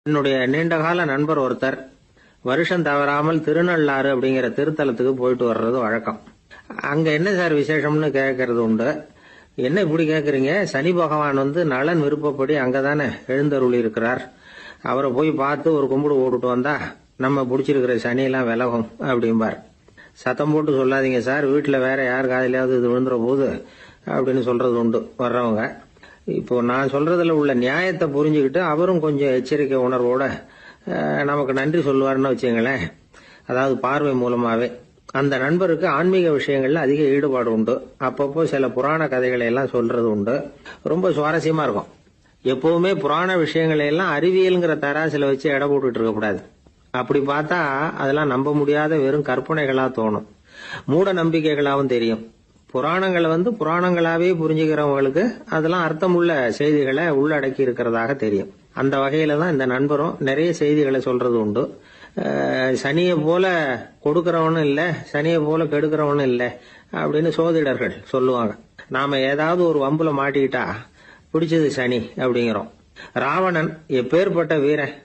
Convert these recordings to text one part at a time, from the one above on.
என்னுடைய நீண்டகால நண்பர் ஒருத்தர் வருஷம் தவறாமல் திருநள்ளாறு அப்படிங்கிற திருத்தலத்துக்கு போயிட்டு வர்றது வழக்கம். அங்க என்ன சார் விசேஷம்னு கேட்கறது உண்டு. என்ன இப்படி கேட்கறீங்க? சனி பகவான் நலன் விருப்பப்படி அங்கதானே எழுந்தருளி இருக்கிறார். அவரை போய் பார்த்து ஒரு கும்பிடு ஓட்டுட்டு வந்தா நம்ம பிடிச்சிருக்கிற சனியெல்லாம் விலகும் அப்படிம்பார். சத்தம் போட்டு சொல்லாதீங்க சார், வீட்டில் வேற யார் காதிலாவது இது விழுந்துற போது அப்படின்னு சொல்றது உண்டு வர்றவங்க. இப்போ நான் சொல்றதுல உள்ள நியாயத்தை புரிஞ்சுக்கிட்டு அவரும் கொஞ்சம் எச்சரிக்கை உணர்வோட நமக்கு நன்றி சொல்லுவாருன்னு வச்சுங்களேன். அதாவது பார்வை மூலமாவே. அந்த நண்பருக்கு ஆன்மீக விஷயங்கள்ல அதிக ஈடுபாடு உண்டு. அப்பப்போ சில புராண கதைகளை எல்லாம் சொல்றது உண்டு. ரொம்ப சுவாரஸ்யமா இருக்கும். எப்பவுமே புராண விஷயங்களை எல்லாம் அறிவியல்ங்கிற தராசில வச்சு எடை போட்டுட்டு இருக்கக்கூடாது. அப்படி பார்த்தா அதெல்லாம் நம்ப முடியாத வெறும் கற்பனைகளா தோணும், மூட நம்பிக்கைகளாவும் தெரியும். புராணங்களை புராணங்களாவே புரிஞ்சுக்கிறவங்களுக்கு அதெல்லாம் அர்த்தமுள்ள செய்திகளை உள்ளடக்கி இருக்கிறதாக தெரியும். அந்த வகையில தான் இந்த நண்பரும் நிறைய செய்திகளை சொல்றது உண்டு. சனியை போல கொடுக்கறவனும் இல்ல, சனியை போல கெடுக்கிறவனும் இல்ல அப்படின்னு சோதிடர்கள் சொல்லுவாங்க. நாம ஏதாவது ஒரு வம்புல மாட்டிக்கிட்டா பிடிச்சது சனி அப்படிங்கிறோம். ராவணன் எப்பேற்பட்ட வீரன்,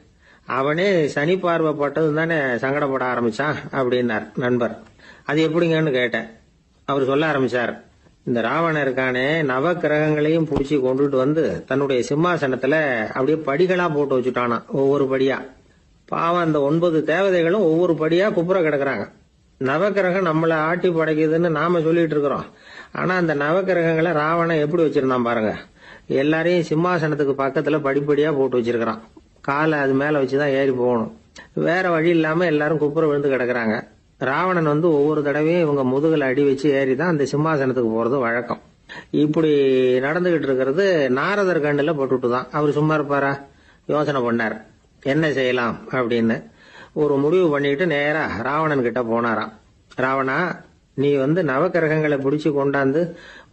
அவனே சனி பார்வைப்பட்டது தானே சங்கடப்பட ஆரம்பிச்சான் அப்படின்னார் நண்பர். அது எப்படிங்கன்னு கேட்டேன். அவர் சொல்ல ஆரம்பிச்சார், இந்த ராவணன் இருக்கானே நவ கிரகங்களையும் புடிச்சு கொண்டுட்டு தன்னுடைய சிம்மாசனத்துல அப்படியே படிகளா போட்டு வச்சுட்டானா, ஒவ்வொரு படியா. பாவம் அந்த 9 தேவதைகளும் ஒவ்வொரு படியா குப்புற கிடக்குறாங்க. நவக்கிரகம் நம்மளை ஆட்டி படைக்குதுன்னு நாம சொல்லிட்டு இருக்கிறோம். ஆனா அந்த நவக்கிரகங்களை ராவணன் எப்படி வச்சிருந்தான் பாருங்க. எல்லாரையும் சிம்மாசனத்துக்கு பக்கத்துல படிப்படியா போட்டு வச்சிருக்கிறான். காலை அது மேல வச்சுதான் ஏறி போகணும். வேற வழி இல்லாம எல்லாரும் குப்புற விழுந்து கிடக்குறாங்க. ராவணன் ஒவ்வொரு தடவையும் இவங்க முதுகுல அடி வச்சு ஏறிதான் அந்த சிம்மாசனத்துக்கு போறது வழக்கம். இப்படி நடந்துகிட்டு இருக்கிறது நாரதர் கண்ணுல போட்டுட்டுதான். அவர் சும்மா இருப்பாரா? யோசனை பண்ணார் என்ன செய்யலாம் அப்படின்னு. ஒரு முடிவு பண்ணிட்டு நேரா ராவணன் கிட்ட போனாராம். ராவணா, நீ நவக்கிரகங்களை பிடிச்சு கொண்டாந்து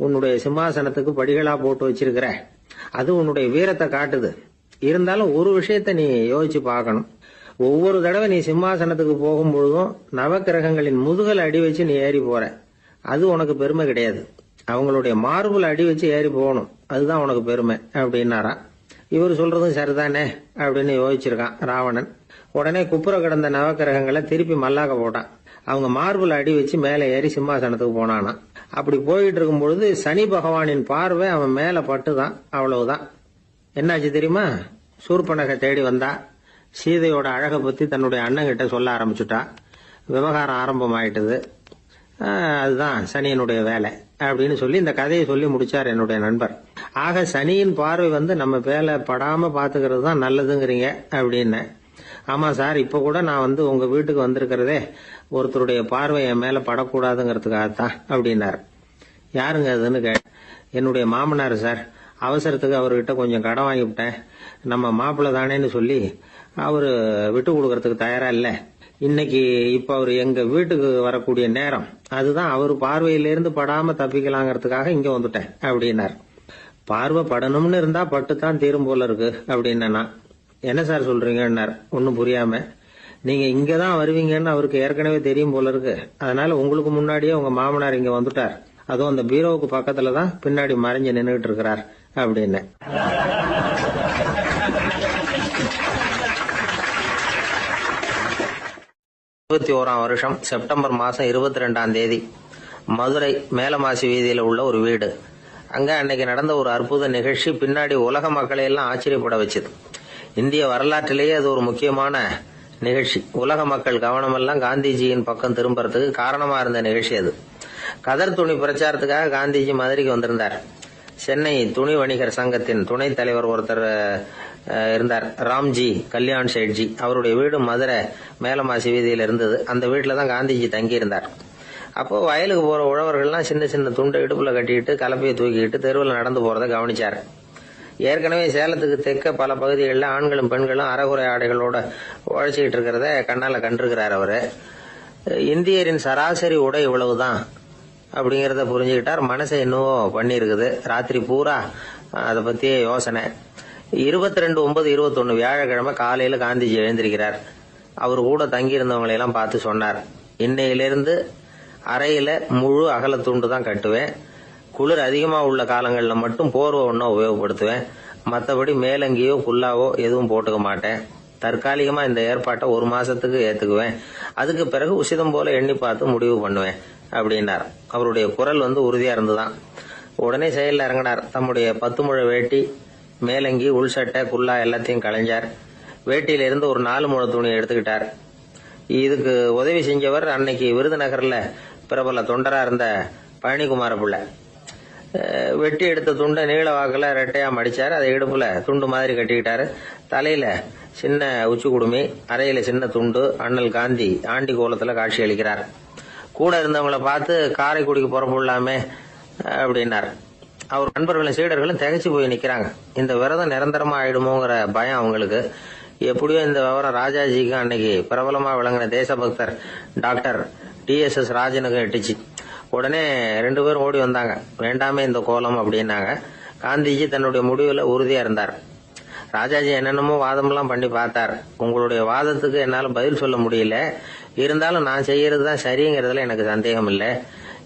உன்னுடைய சிம்மாசனத்துக்கு படிகளா போட்டு வச்சிருக்கிற, அது உன்னுடைய வீரத்தை காட்டுது. இருந்தாலும் ஒரு விஷயத்த நீ யோசிச்சு பார்க்கணும். ஒவ்வொரு தடவை நீ சிம்மாசனத்துக்கு போகும் பொழுதும் நவக்கிரகங்களின் முதுகல் அடி வச்சு நீ ஏறி போற. அது உனக்கு பெருமை கிடையாது. அவங்களுடைய மார்புல அடி வச்சு ஏறி போகணும், அதுதான் உனக்கு பெருமை அப்படின்னாரா. இவர் சொல்றதும் சரிதானே அப்படின்னு யோசிச்சிருக்கான் ராவணன். உடனே குப்புற கிடந்த நவக்கிரகங்களை திருப்பி மல்லாக்க போட்டான். அவங்க மார்புல அடி வச்சு மேல ஏறி சிம்மாசனத்துக்கு போனானா. அப்படி போயிட்டு இருக்கும் பொழுது சனி பகவானின் பார்வை அவன் மேல பட்டுதான். அவ்வளவுதான். என்னாச்சு தெரியுமா? சூர்பனகை தேடி வந்தா. சீதையோட அழகை பத்தி தன்னுடைய அண்ணன் கிட்ட சொல்ல ஆரம்பிச்சுட்டா. விவகாரம் ஆரம்பம் ஆயிட்டது. அதுதான் சனியனுடைய வேலை அப்படின்னு சொல்லி இந்த கதையை சொல்லி முடிச்சார் என்னுடைய நண்பர். ஆக சனியின் பார்வை நம்ம மேல படாம பாத்துக்கிறது தான் நல்லதுங்கிறீங்க அப்படின்னு. ஆமா சார், இப்ப கூட நான் உங்க வீட்டுக்கு வந்திருக்கிறதே ஒருத்தருடைய பார்வை என் மேல படக்கூடாதுங்கிறதுக்காகத்தான் அப்படின்னாரு. யாருங்க அதுன்னு கேட்ட. என்னுடைய மாமனார் சார். அவசரத்துக்கு அவர்கிட்ட கொஞ்சம் கடன் வாங்கிவிட்டேன். நம்ம மாப்பிள்ளை தானேன்னு சொல்லி அவரு விட்டு கொடுக்கறதுக்கு தயாரா இல்ல. இன்னைக்கு இப்ப அவரு எங்க வீட்டுக்கு வரக்கூடிய நேரம், அதுதான் அவர் பார்வையிலிருந்து படாம தப்பிக்கலாங்கிறதுக்காக இங்க வந்துட்டேன் அப்படின்னார். பார்வை படணும்னு இருந்தா பட்டுத்தான் தீரும் போல இருக்கு அப்படின்னா. என்ன சார் சொல்றீங்கன்னார் ஒன்னும் புரியாம. நீங்க இங்கதான் வருவீங்கன்னு அவருக்கு ஏற்கனவே தெரியும் போல இருக்கு. அதனால உங்களுக்கு முன்னாடியே உங்க மாமனார் இங்க வந்துட்டார். அதுவும் அந்த பீரோவுக்கு பக்கத்துலதான் பின்னாடி மறைஞ்சு நின்றுட்டு இருக்கிறார் அப்படின்னு. 21ஆம் வருஷம் செப்டம்பர் மாசம் 22ஆம் தேதி மதுரை மேலமாசி வீதியில உள்ள ஒரு வீடு. அங்க அன்னைக்கு நடந்த ஒரு அற்புத நிகழ்ச்சி பின்னாடி உலக மக்களை எல்லாம் ஆச்சரியப்பட வச்சது. இந்திய வரலாற்றிலேயே அது ஒரு முக்கியமான நிகழ்ச்சி. உலக மக்கள் கவனமெல்லாம் காந்திஜியின் பக்கம் திரும்புறதுக்கு காரணமா இருந்த நிகழ்ச்சி அது. கதர் துணி பிரச்சாரத்துக்காக காந்திஜி மதுரைக்கு வந்திருந்தார். சென்னை துணி வணிகர் சங்கத்தின் துணைத் தலைவர் ஒருத்தர் இருந்தார், ராம்ஜி கல்யாண் சேட்ஜி. அவருடைய வீடு மதுரை மேலமாசி வீதியில இருந்தது. அந்த வீட்டுல தான் காந்திஜி தங்கி இருந்தார். அப்போ வயலுக்கு போற உழவர்கள்லாம் சின்ன சின்ன துண்டை இடுப்புல கட்டிக்கிட்டு கலப்பையை தூக்கிட்டு தெருவில் நடந்து போறதை கவனிச்சார். ஏற்கனவே சேலத்துக்கு தெற்க பல பகுதிகளில் ஆண்களும் பெண்களும் அறகுறை ஆடைகளோட உழைச்சிக்கிட்டு இருக்கிறத கண்ணால கண்டிருக்கிறார் அவரு. இந்தியரின் சராசரி உடை இவ்வளவுதான் அப்படிங்கறத புரிஞ்சுக்கிட்டார். மனசை என்னவோ பண்ணி இருக்குது. ராத்திரி பூரா அதை பத்தியே யோசனை. 22/9/21 வியாழக்கிழமை காலையில காந்திஜி எழுந்திருக்கிறார். அவர் கூட தங்கியிருந்தவங்களை எல்லாம் பார்த்து சொன்னார், இன்னையிலிருந்து அறையில முழு அகலத்துண்டு தான் கட்டுவேன். குளிர் அதிகமா உள்ள காலங்கள்ல மட்டும் போர்வை ஒன்னும் உபயோகப்படுத்துவேன். மற்றபடி மேலங்கியோ குல்லாவோ எதுவும் போட்டுக்க மாட்டேன். தற்காலிகமா இந்த ஏற்பாட்டை 1 மாசத்துக்கு ஏத்துக்குவேன். அதுக்கு பிறகு உசிதம் போல எண்ணி பார்த்து முடிவு பண்ணுவேன் அப்படின்னார். அவருடைய குரல் உறுதியா இருந்துதான். உடனே செயல்ல இறங்கினார். தம்முடைய 10 முழ வேட்டி, மேலங்கி, உள் சட்டை, குல்லா எல்லாத்தையும் களைஞ்சார். வேட்டியில இருந்து ஒரு 4 முழ துணியை எடுத்துக்கிட்டார். இதுக்கு உதவி செஞ்சவர் அன்னைக்கு விருதுநகர்ல பிரபல தொண்டரா இருந்த பழனிக்குமார பிள்ளை. வெட்டி எடுத்த துண்டை நீள வாக்குல ரெட்டையா மடிச்சாரு. அதை இடுப்புல துண்டு மாதிரி கட்டிக்கிட்டாரு. தலையில சின்ன உச்சி குடுமி, அறையில சின்ன துண்டு. அண்ணல் காந்தி ஆண்டி கோலத்துல காட்சி அளிக்கிறார். கூட இருந்தவங்கள பார்த்து காரைக்குடிக்கு புறப்படலாமே அப்படின்னார். அவர் நண்பர்களும் சீடர்களும் திகைச்சு போய் நிக்கிறாங்க. இந்த விரதம் நிரந்தரமா ஆயிடுமோங்கிற பயம் அவங்களுக்கு. எப்படியோ இந்த விவரம் ராஜாஜிக்கு அன்னைக்கு பிரபலமா விளங்கின தேசபக்தர் டாக்டர் TSS ராஜனுக்கு எட்டுச்சு. உடனே 2 பேரும் ஓடி வந்தாங்க. வேண்டாமே இந்த கோலம் அப்படின்னாங்க. காந்திஜி தன்னுடைய முடிவுல உறுதியா இருந்தார். ராஜாஜி என்னென்னமோ வாதமெல்லாம் பண்ணி பார்த்தார். உங்களுடைய வாதத்துக்கு என்னால பதில் சொல்ல முடியல, இருந்தாலும் நான் செய்யறதுதான் சரிங்கிறதுல எனக்கு சந்தேகம் இல்லை.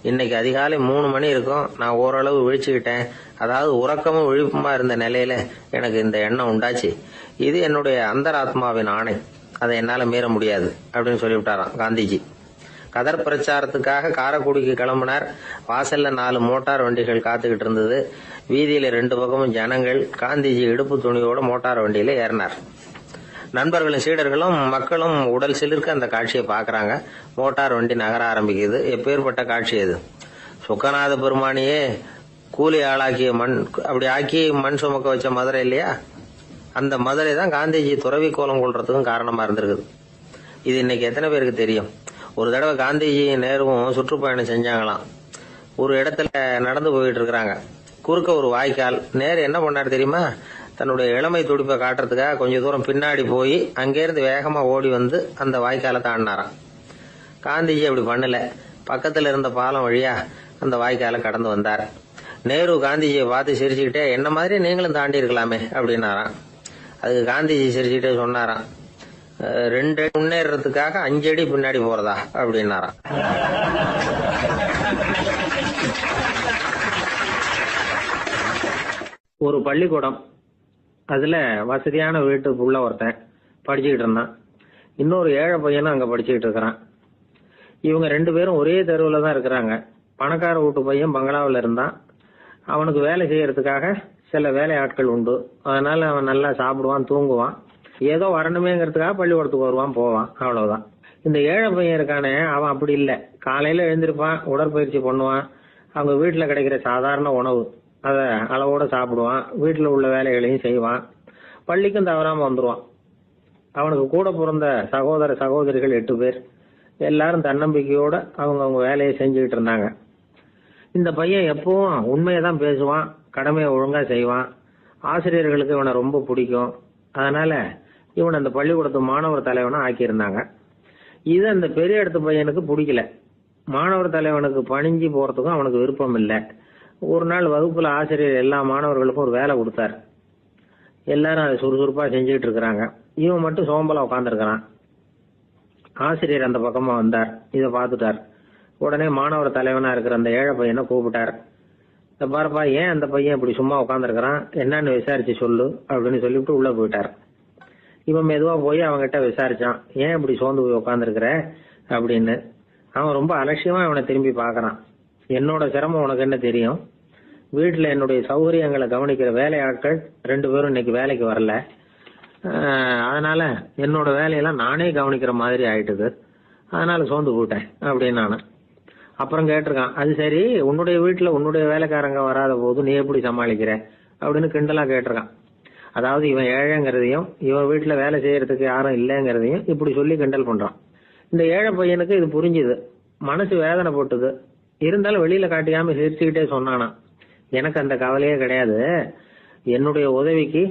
இன்னைக்கு அதிகாலை 3 மணி இருக்கும். நான் ஓரளவு விழிச்சுக்கிட்டேன். அதாவது உறக்கமும் விழிப்புமா இருந்த நிலையில எனக்கு இந்த எண்ணம் உண்டாச்சு. இது என்னுடைய அந்தராத்மாவின் ஆணை, அதை என்னால மீற முடியாது அப்படின்னு சொல்லிவிட்டாராம் காந்திஜி. கதர் பிரச்சாரத்துக்காக காரைக்குடிக்கு கிளம்பினார். வாசல்ல 4 மோட்டார் வண்டிகள் காத்துக்கிட்டு இருந்தது. வீதியில 2 பக்கமும் ஜனங்கள். காந்திஜி இடுப்பு துணியோட மோட்டார் வண்டியில ஏறினார். நண்பர்களும் சீடர்களும் மக்களும் உடல் சிலிர்க்க அந்த காட்சியை பாக்குறாங்க. மோட்டார் வண்டி நகர ஆரம்பிக்குது. எப்பேற்பட்ட காட்சி அது! சுக்கநாத பெருமானியே கூலி ஆளாக்கிய மண், அப்படி ஆக்கி மண் சுமக்க வச்ச மதுரை இல்லையா, அந்த மதுரை தான் காந்திஜி துறவி கோலம் கொள்றதுக்கும் காரணமா இருந்திருக்குது. இது இன்னைக்கு எத்தனை பேருக்கு தெரியும்? ஒரு தடவை காந்திஜி நேருவும் சுற்றுப்பயணம் செஞ்சாங்களாம். ஒரு இடத்துல நடந்து போயிட்டு இருக்கிறாங்க. குறுக்க ஒரு வாய்க்கால். நேரு என்ன பண்ணாரு தெரியுமா? தன்னுடைய இளமை துடிப்பை காட்டுறதுக்காக கொஞ்ச தூரம் பின்னாடி போய் அங்கேருந்து வேகமா ஓடி வந்து அந்த வாய்க்காலை தாண்டினாராம். காந்திஜி அப்படி பண்ணல. பக்கத்துல இருந்த பாலம் வழியா அந்த வாய்க்காலை கடந்து வந்தார். நேரு காந்திஜியை பார்த்து சிரிச்சுக்கிட்டே, என்ன மாதிரி நீங்களும் தாண்டி இருக்கலாமே அப்படின்னாராம். அதுக்கு காந்திஜி சிரிச்சுக்கிட்டே சொன்னாராம், 2 அடி முன்னேறதுக்காக 5 அடி பின்னாடி போறதா அப்படின்னாராம். ஒரு பள்ளிக்கூடம். அதுல வசதியான வீட்டுக்குள்ள ஒருத்தன் படிச்சுக்கிட்டு இருந்தான். இன்னொரு ஏழை பையனும் அங்க படிச்சுக்கிட்டு இருக்கிறான். இவங்க 2 பேரும் ஒரே தெருவுல தான் இருக்கிறாங்க. பணக்கார வீட்டு பையன் பங்களாவில் இருந்தான். அவனுக்கு வேலை செய்யறதுக்காக சில வேலை ஆட்கள் உண்டு. அதனால அவன் நல்லா சாப்பிடுவான், தூங்குவான். ஏதோ வரணுமேங்கிறதுக்காக பள்ளிக்கூடத்துக்கு வருவான், போவான், அவ்வளவுதான். இந்த ஏழை பையன் இருக்கானே, அவன் அப்படி இல்லை. காலையில எழுந்திருப்பான், உடற்பயிற்சி பண்ணுவான். அவங்க வீட்டுல கிடைக்கிற சாதாரண உணவு அத அளவோட சாப்பிடுவான். வீட்டுல உள்ள வேலைகளையும் செய்வான். பள்ளிக்கும் தவறாம வந்துருவான். அவனுக்கு கூட பிறந்த சகோதர சகோதரிகள் 8 பேர். எல்லாரும் தன்னம்பிக்கையோட அவங்க வேலையை செஞ்சுக்கிட்டு இருந்தாங்க. இந்த பையன் எப்பவும் உண்மையதான் பேசுவான், கடமையை ஒழுங்கா செய்வான். ஆசிரியர்களுக்கு இவனை ரொம்ப பிடிக்கும். அதனால இவன் அந்த பள்ளிக்கூடத்து மாணவர் தலைவனா ஆக்கியிருந்தாங்க. இது அந்த பெரிய இடத்து பையனுக்கு பிடிக்கல. மாணவர் தலைவனுக்கு பணிஞ்சு போறதுக்கும் அவனுக்கு விருப்பம் இல்லை. ஒரு நாள் வகுப்புல ஆசிரியர் எல்லா மாணவர்களுக்கும் ஒரு வேலை கொடுத்தார். எல்லாரும் அதை சுறுசுறுப்பா செஞ்சுக்கிட்டு இருக்கிறாங்க. இவன் மட்டும் சோம்பலா உட்காந்துருக்கிறான். ஆசிரியர் அந்த பக்கமா வந்தார். இதை பார்த்துட்டார். உடனே மாணவர் தலைவனா இருக்கிற அந்த ஏழை பையனை கூப்பிட்டார். பாருப்பா, ஏன் அந்த பையன் இப்படி சும்மா உட்காந்துருக்கிறான், என்னன்னு விசாரிச்சு சொல்லு அப்படின்னு சொல்லிவிட்டு உள்ள போயிட்டார். இவன் மெதுவா போய் அவன்கிட்ட விசாரிச்சான், ஏன் இப்படி சோர்ந்து போய் உட்காந்துருக்கிற அப்படின்னு. அவன் ரொம்ப அலட்சியமா இவனை திரும்பி பாக்குறான். என்னோட சிரமம் உனக்கு என்ன தெரியும்? வீட்டுல என்னுடைய சௌகரியங்களை கவனிக்கிற வேலை ஆட்கள் 2 பேரும் இன்னைக்கு வேலைக்கு வரல. அதனால என்னோட வேலையெல்லாம் நானே கவனிக்கிற மாதிரி ஆயிட்டுது. அதனால சோர்ந்து போயிட்டேன் அப்படின்னு நானு. அப்புறம் கேட்டிருக்கான், அது சரி, உன்னுடைய வீட்டுல உன்னுடைய வேலைக்காரங்க வராத போது நீ எப்படி சமாளிக்கிற அப்படின்னு கிண்டலா கேட்டிருக்கான். அதாவது இவன் ஏழைங்கிறதையும் இவன் வீட்டுல வேலை செய்யறதுக்கு யாரும் இல்லைங்கிறதையும் இப்படி சொல்லி கிண்டல் பண்றான். இந்த ஏழை பையனுக்கு இது புரிஞ்சுது. மனசு வேதனை போட்டுது. இருந்தாலும் வெளியில காட்டியாம சிரிச்சுக்கிட்டே சொன்னானா, எனக்கு அந்த கவலையே கிடையாது. என்னுடைய உதவிக்கு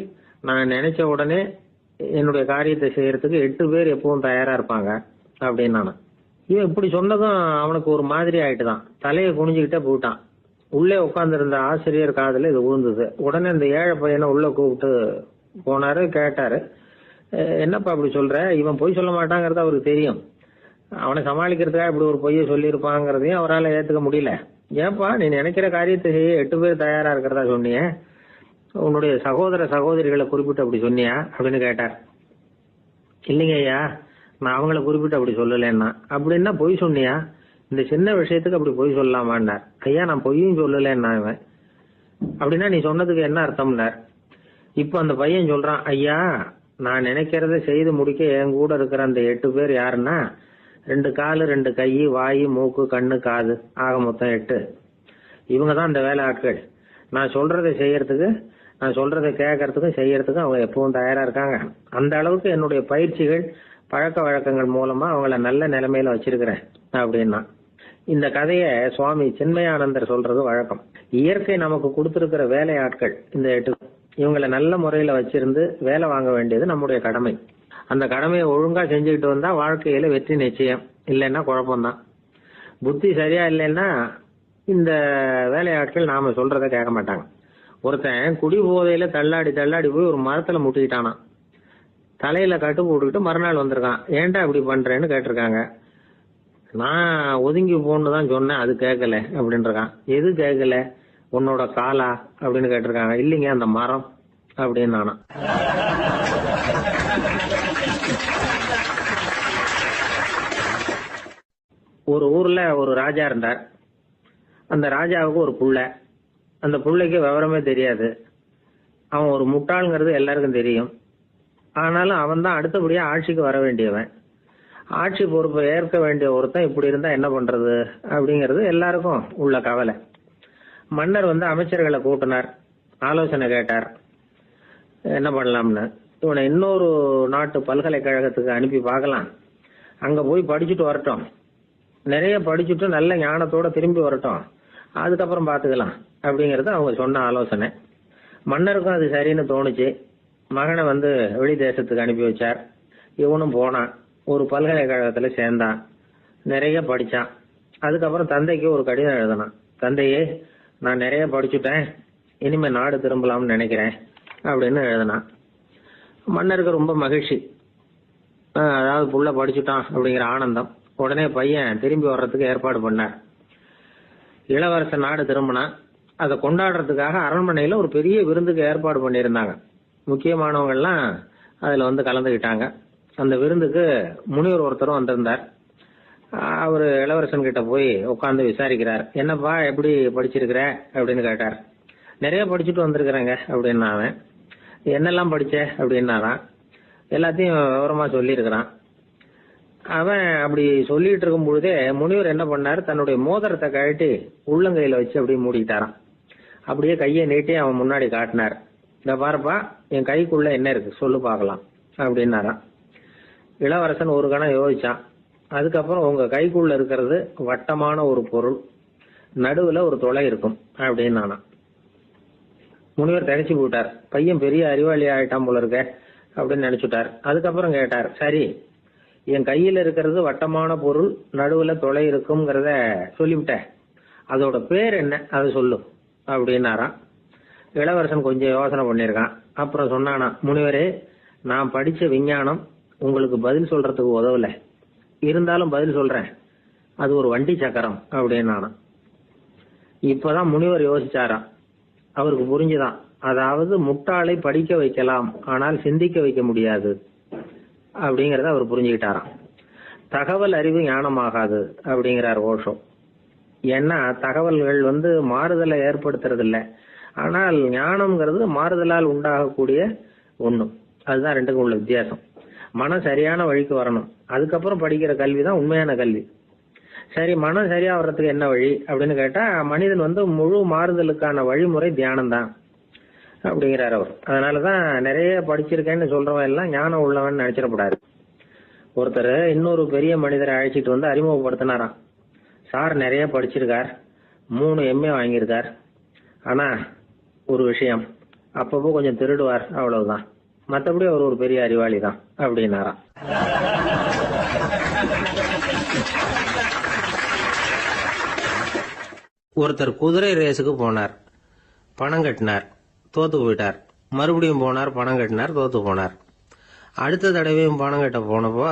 நான் நினைச்ச உடனே என்னுடைய காரியத்தை செய்யறதுக்கு 8 பேர் எப்பவும் தயாரா இருப்பாங்க அப்படின்னு நானு. இவன் இப்படி சொன்னதும் அவனுக்கு ஒரு மாதிரி ஆயிட்டுதான். தலையை குனிஞ்சுக்கிட்டே போயிட்டான். உள்ளே உட்கார்ந்து இருந்த ஆசிரியர் காதுல இது விழுந்தது. உடனே இந்த ஏழை பையனை உள்ள கூப்பிட்டு போனாரு. கேட்டாரு, என்னப்பா அப்படி சொல்ற? இவன் பொய் சொல்ல மாட்டாங்கிறது அவருக்கு தெரியும். அவனை சமாளிக்கிறதுக்காக இப்படி ஒரு பொய்யை சொல்லியிருப்பாங்கிறதையும் அவரால் ஏத்துக்க முடியல. ஏப்பா, நீ நினைக்கிற காரியத்தை செய்ய 8 பேர் தயாரா இருக்கிறதா சொன்னிய, உன்னுடைய சகோதர சகோதரிகளை குறிப்பிட்டு அப்படி சொன்னியா அப்படின்னு கேட்டார். இல்லைங்க ஐயா, நான் அவங்கள குறிப்பிட்டு அப்படி சொல்லலைன்னா. அப்படின்னா பொய் சொன்னியா? இந்த சின்ன விஷயத்துக்கு அப்படி பொய் சொல்லலாமான்னார். ஐயா, நான் பொய்யும் சொல்லலைன்னா இவன். அப்படின்னா நீ சொன்னதுக்கு என்ன அர்த்தம்னார். இப்ப அந்த பையன் சொல்றான், ஐயா நான் நினைக்கிறத செய்து முடிக்க என் கூட இருக்கிற அந்த 8 பேர் யாருன்னா 2 காலு, 2 கை, வாய், மூக்கு, கண்ணு, காது, ஆக மொத்தம் 8. இவங்க தான் அந்த வேலை ஆட்கள். நான் சொல்றதை செய்யறதுக்கு, நான் சொல்றதை கேட்கறதுக்கும் செய்யறதுக்கும் அவங்க எப்பவும் தயாரா இருக்காங்க. அந்த அளவுக்கு என்னுடைய பயிற்சிகள், பழக்க வழக்கங்கள் மூலமா அவங்கள நல்ல நிலைமையில வச்சிருக்கிறேன் அப்படின்னா. இந்த கதைய சுவாமி சின்மயானந்தர் சொல்றது வழக்கம். இயற்கை நமக்கு கொடுத்திருக்கிற வேலை ஆட்கள் இந்த 8. இவங்களை நல்ல முறையில வச்சிருந்து வேலை வாங்க வேண்டியது நம்முடைய கடமை. அந்த கடமையை ஒழுங்கா செஞ்சுக்கிட்டு வந்தா வாழ்க்கையில வெற்றி நிச்சயம். இல்லைன்னா குழப்பம்தான். புத்தி சரியா இல்லைன்னா இந்த வேலையாட்கள் நாம சொல்றதை கேட்க மாட்டாங்க. ஒருத்தன் குடி போதையில தள்ளாடி தள்ளாடி போய் ஒரு மரத்துல முட்டிக்கிட்டானா. தலையில கட்டு போட்டுக்கிட்டு மறுநாள் வந்திருக்கான். ஏன்டா இப்படி பண்றேன்னு கேட்டிருக்காங்க. நான் ஒதுங்கி போன்னு தான் சொன்னேன், அது கேட்கல அப்படின்றான். எது கேட்கல? உன்னோட காலா அப்படின்னு கேட்டிருக்காங்க. இல்லைங்க, அந்த மரம் அப்படின்னு நானா. ஒரு ஊர்ல ஒரு ராஜா இருந்தார். அந்த ராஜாவுக்கு ஒரு புள்ள. அந்த புள்ளைக்கு விவரமே தெரியாது. அவன் ஒரு முட்டாள்ங்கிறது எல்லாருக்கும் தெரியும். ஆனாலும் அவன் தான் அடுத்தபடியா ஆட்சிக்கு வர வேண்டியவன். ஆட்சி பொறுப்பை ஏற்க வேண்டிய ஒருத்தன் இப்படி இருந்தா என்ன பண்றது அப்படிங்கிறது எல்லாருக்கும் உள்ள கவலை. மன்னர் அமைச்சர்களை கூட்டினார், ஆலோசனை கேட்டார் என்ன பண்ணலாம்னு. இவனை இன்னொரு நாட்டு பல்கலைக்கழகத்துக்கு அனுப்பி பார்க்கலாம். அங்க போய் படிச்சுட்டு வரட்டும், நிறைய படிச்சுட்டு நல்ல ஞானத்தோட திரும்பி வரட்டும், அதுக்கப்புறம் பாத்துக்கலாம் அப்படிங்கறது அவங்க சொன்ன ஆலோசனை. மன்னருக்கும் அது சரின்னு தோணுச்சு. மகனை வெளி தேசத்துக்கு அனுப்பி வச்சார். இவனும் போனான், ஒரு பல்கலைக்கழகத்துல சேர்ந்தான், நிறைய படிச்சான். அதுக்கப்புறம் தந்தைக்கு ஒரு கடிதம் எழுதினான். தந்தையே, நான் நிறைய படிச்சுட்டேன், இனிமே நாடு திரும்பலாம்னு நினைக்கிறேன் அப்படின்னு எழுதினான். மன்னருக்கு ரொம்ப மகிழ்ச்சி. அதாவது புள்ள படிச்சுட்டான் அப்படிங்கிற ஆனந்தம். உடனே பையன் திரும்பி வர்றதுக்கு ஏற்பாடு பண்ணார். இளவரசன் நாடு திரும்பினா அதை கொண்டாடுறதுக்காக அரண்மனையில ஒரு பெரிய விருந்துக்கு ஏற்பாடு பண்ணியிருந்தாங்க. முக்கியமானவங்க எல்லாம் அதுல கலந்துகிட்டாங்க. அந்த விருந்துக்கு முனிவர் ஒருத்தரும் வந்திருந்தார். அவரு இளவரசன் கிட்ட போய் உட்காந்து விசாரிக்கிறார். என்னப்பா, எப்படி படிச்சிருக்கிற அப்படின்னு கேட்டார். நிறைய படிச்சுட்டு வந்திருக்கிறேங்க அப்படின்னா அவன். என்னெல்லாம் படிச்ச அப்படின்னாரான். எல்லாத்தையும் விவரமா சொல்லி இருக்கிறான். அவன் அப்படி சொல்லிட்டு இருக்கும் பொழுதே முனிவர் என்ன பண்ணாரு, தன்னுடைய மோதிரத்தை கழட்டி உள்ளங்கையில வச்சு அப்படியே மூடிக்கிட்டாரான். அப்படியே கையை நீட்டி அவன் முன்னாடி காட்டினார். இந்த பாருப்பா, என் கைக்குள்ள என்ன இருக்கு சொல்லு பார்க்கலாம் அப்படின்னாரான். இளவரசன் ஒரு கணம் யோசிச்சான். அதுக்கப்புறம் உங்க கைக்குள்ள இருக்கிறது வட்டமான ஒரு பொருள், நடுவுல ஒரு துளை இருக்கும் அப்படின்னு நானா. முனிவர் திகைச்சு போட்டார். பையன் பெரிய அறிவாளி ஆயிட்டான் போல இருக்க அப்படின்னு நினைச்சுட்டார். அதுக்கப்புறம் கேட்டார், சரி, என் கையில இருக்கிறது வட்டமான பொருள், நடுவுல துளை இருக்கும்ங்கிறத சொல்லிவிட்ட, அதோட பேர் என்ன, அதை சொல்லு அப்படின்னாராம். இளவரசன் கொஞ்சம் யோசனை பண்ணிருக்கான். அப்புறம் சொன்னானா, முனிவரே, நான் படிச்ச விஞ்ஞானம் உங்களுக்கு பதில் சொல்றதுக்கு உதவல, இருந்தாலும் பதில் சொல்றேன், அது ஒரு வண்டி சக்கரம் அப்படின்னானா. இப்பதான் முனிவர் யோசிச்சாராம். அவருக்கு புரிஞ்சுதான். அதாவது முட்டாளை படிக்க வைக்கலாம், ஆனால் சிந்திக்க வைக்க முடியாது அப்படிங்கறத அவர் புரிஞ்சுக்கிட்டாராம். தகவல் அறிவு ஞானமாகாது அப்படிங்கிறார் ஓஷோ. ஏன்னா தகவல்கள் மாறுதலை ஏற்படுத்துறது இல்ல, ஆனால் ஞானம்ங்கிறது மாறுதலால் உண்டாகக்கூடிய ஒண்ணு. அதுதான் ரெண்டுக்கும் உள்ள வித்தியாசம். மனம் சரியான வழிக்கு வரணும், அதுக்கப்புறம் படிக்கிற கல்விதான் உண்மையான கல்வி. சரி, மனம் சரியா வர்றதுக்கு என்ன வழி அப்படின்னு கேட்டா, மனிதன் முழு மாறுதலுக்கான வழிமுறை தியானம் தான் அப்படிங்கிறார் அவர். அதனாலதான் நிறைய படிச்சிருக்கேன்னு சொல்றவன் எல்லாம் ஞானம் உள்ளவன் நினைச்சிடக்கூடாது. ஒருத்தர் இன்னொரு பெரிய மனிதரை அழைச்சிட்டு அறிமுகப்படுத்தினாராம். சார் நிறைய படிச்சிருக்கார், 3 MA வாங்கியிருக்கார், ஆனா ஒரு விஷயம், அப்பப்போ கொஞ்சம் திருடுவார், அவ்வளவுதான், மற்றபடி அவர் ஒரு பெரிய அறிவாளி தான் அப்படின்னாராம். ஒருத்தர் குதிரை ரேஸுக்கு போனார், பணம் கட்டினார், தோத்து போயிட்டார். மறுபடியும் போனார், பணம் கட்டினார், தோத்து போனார். அடுத்த தடவையும் பணம் கட்ட போனப்போ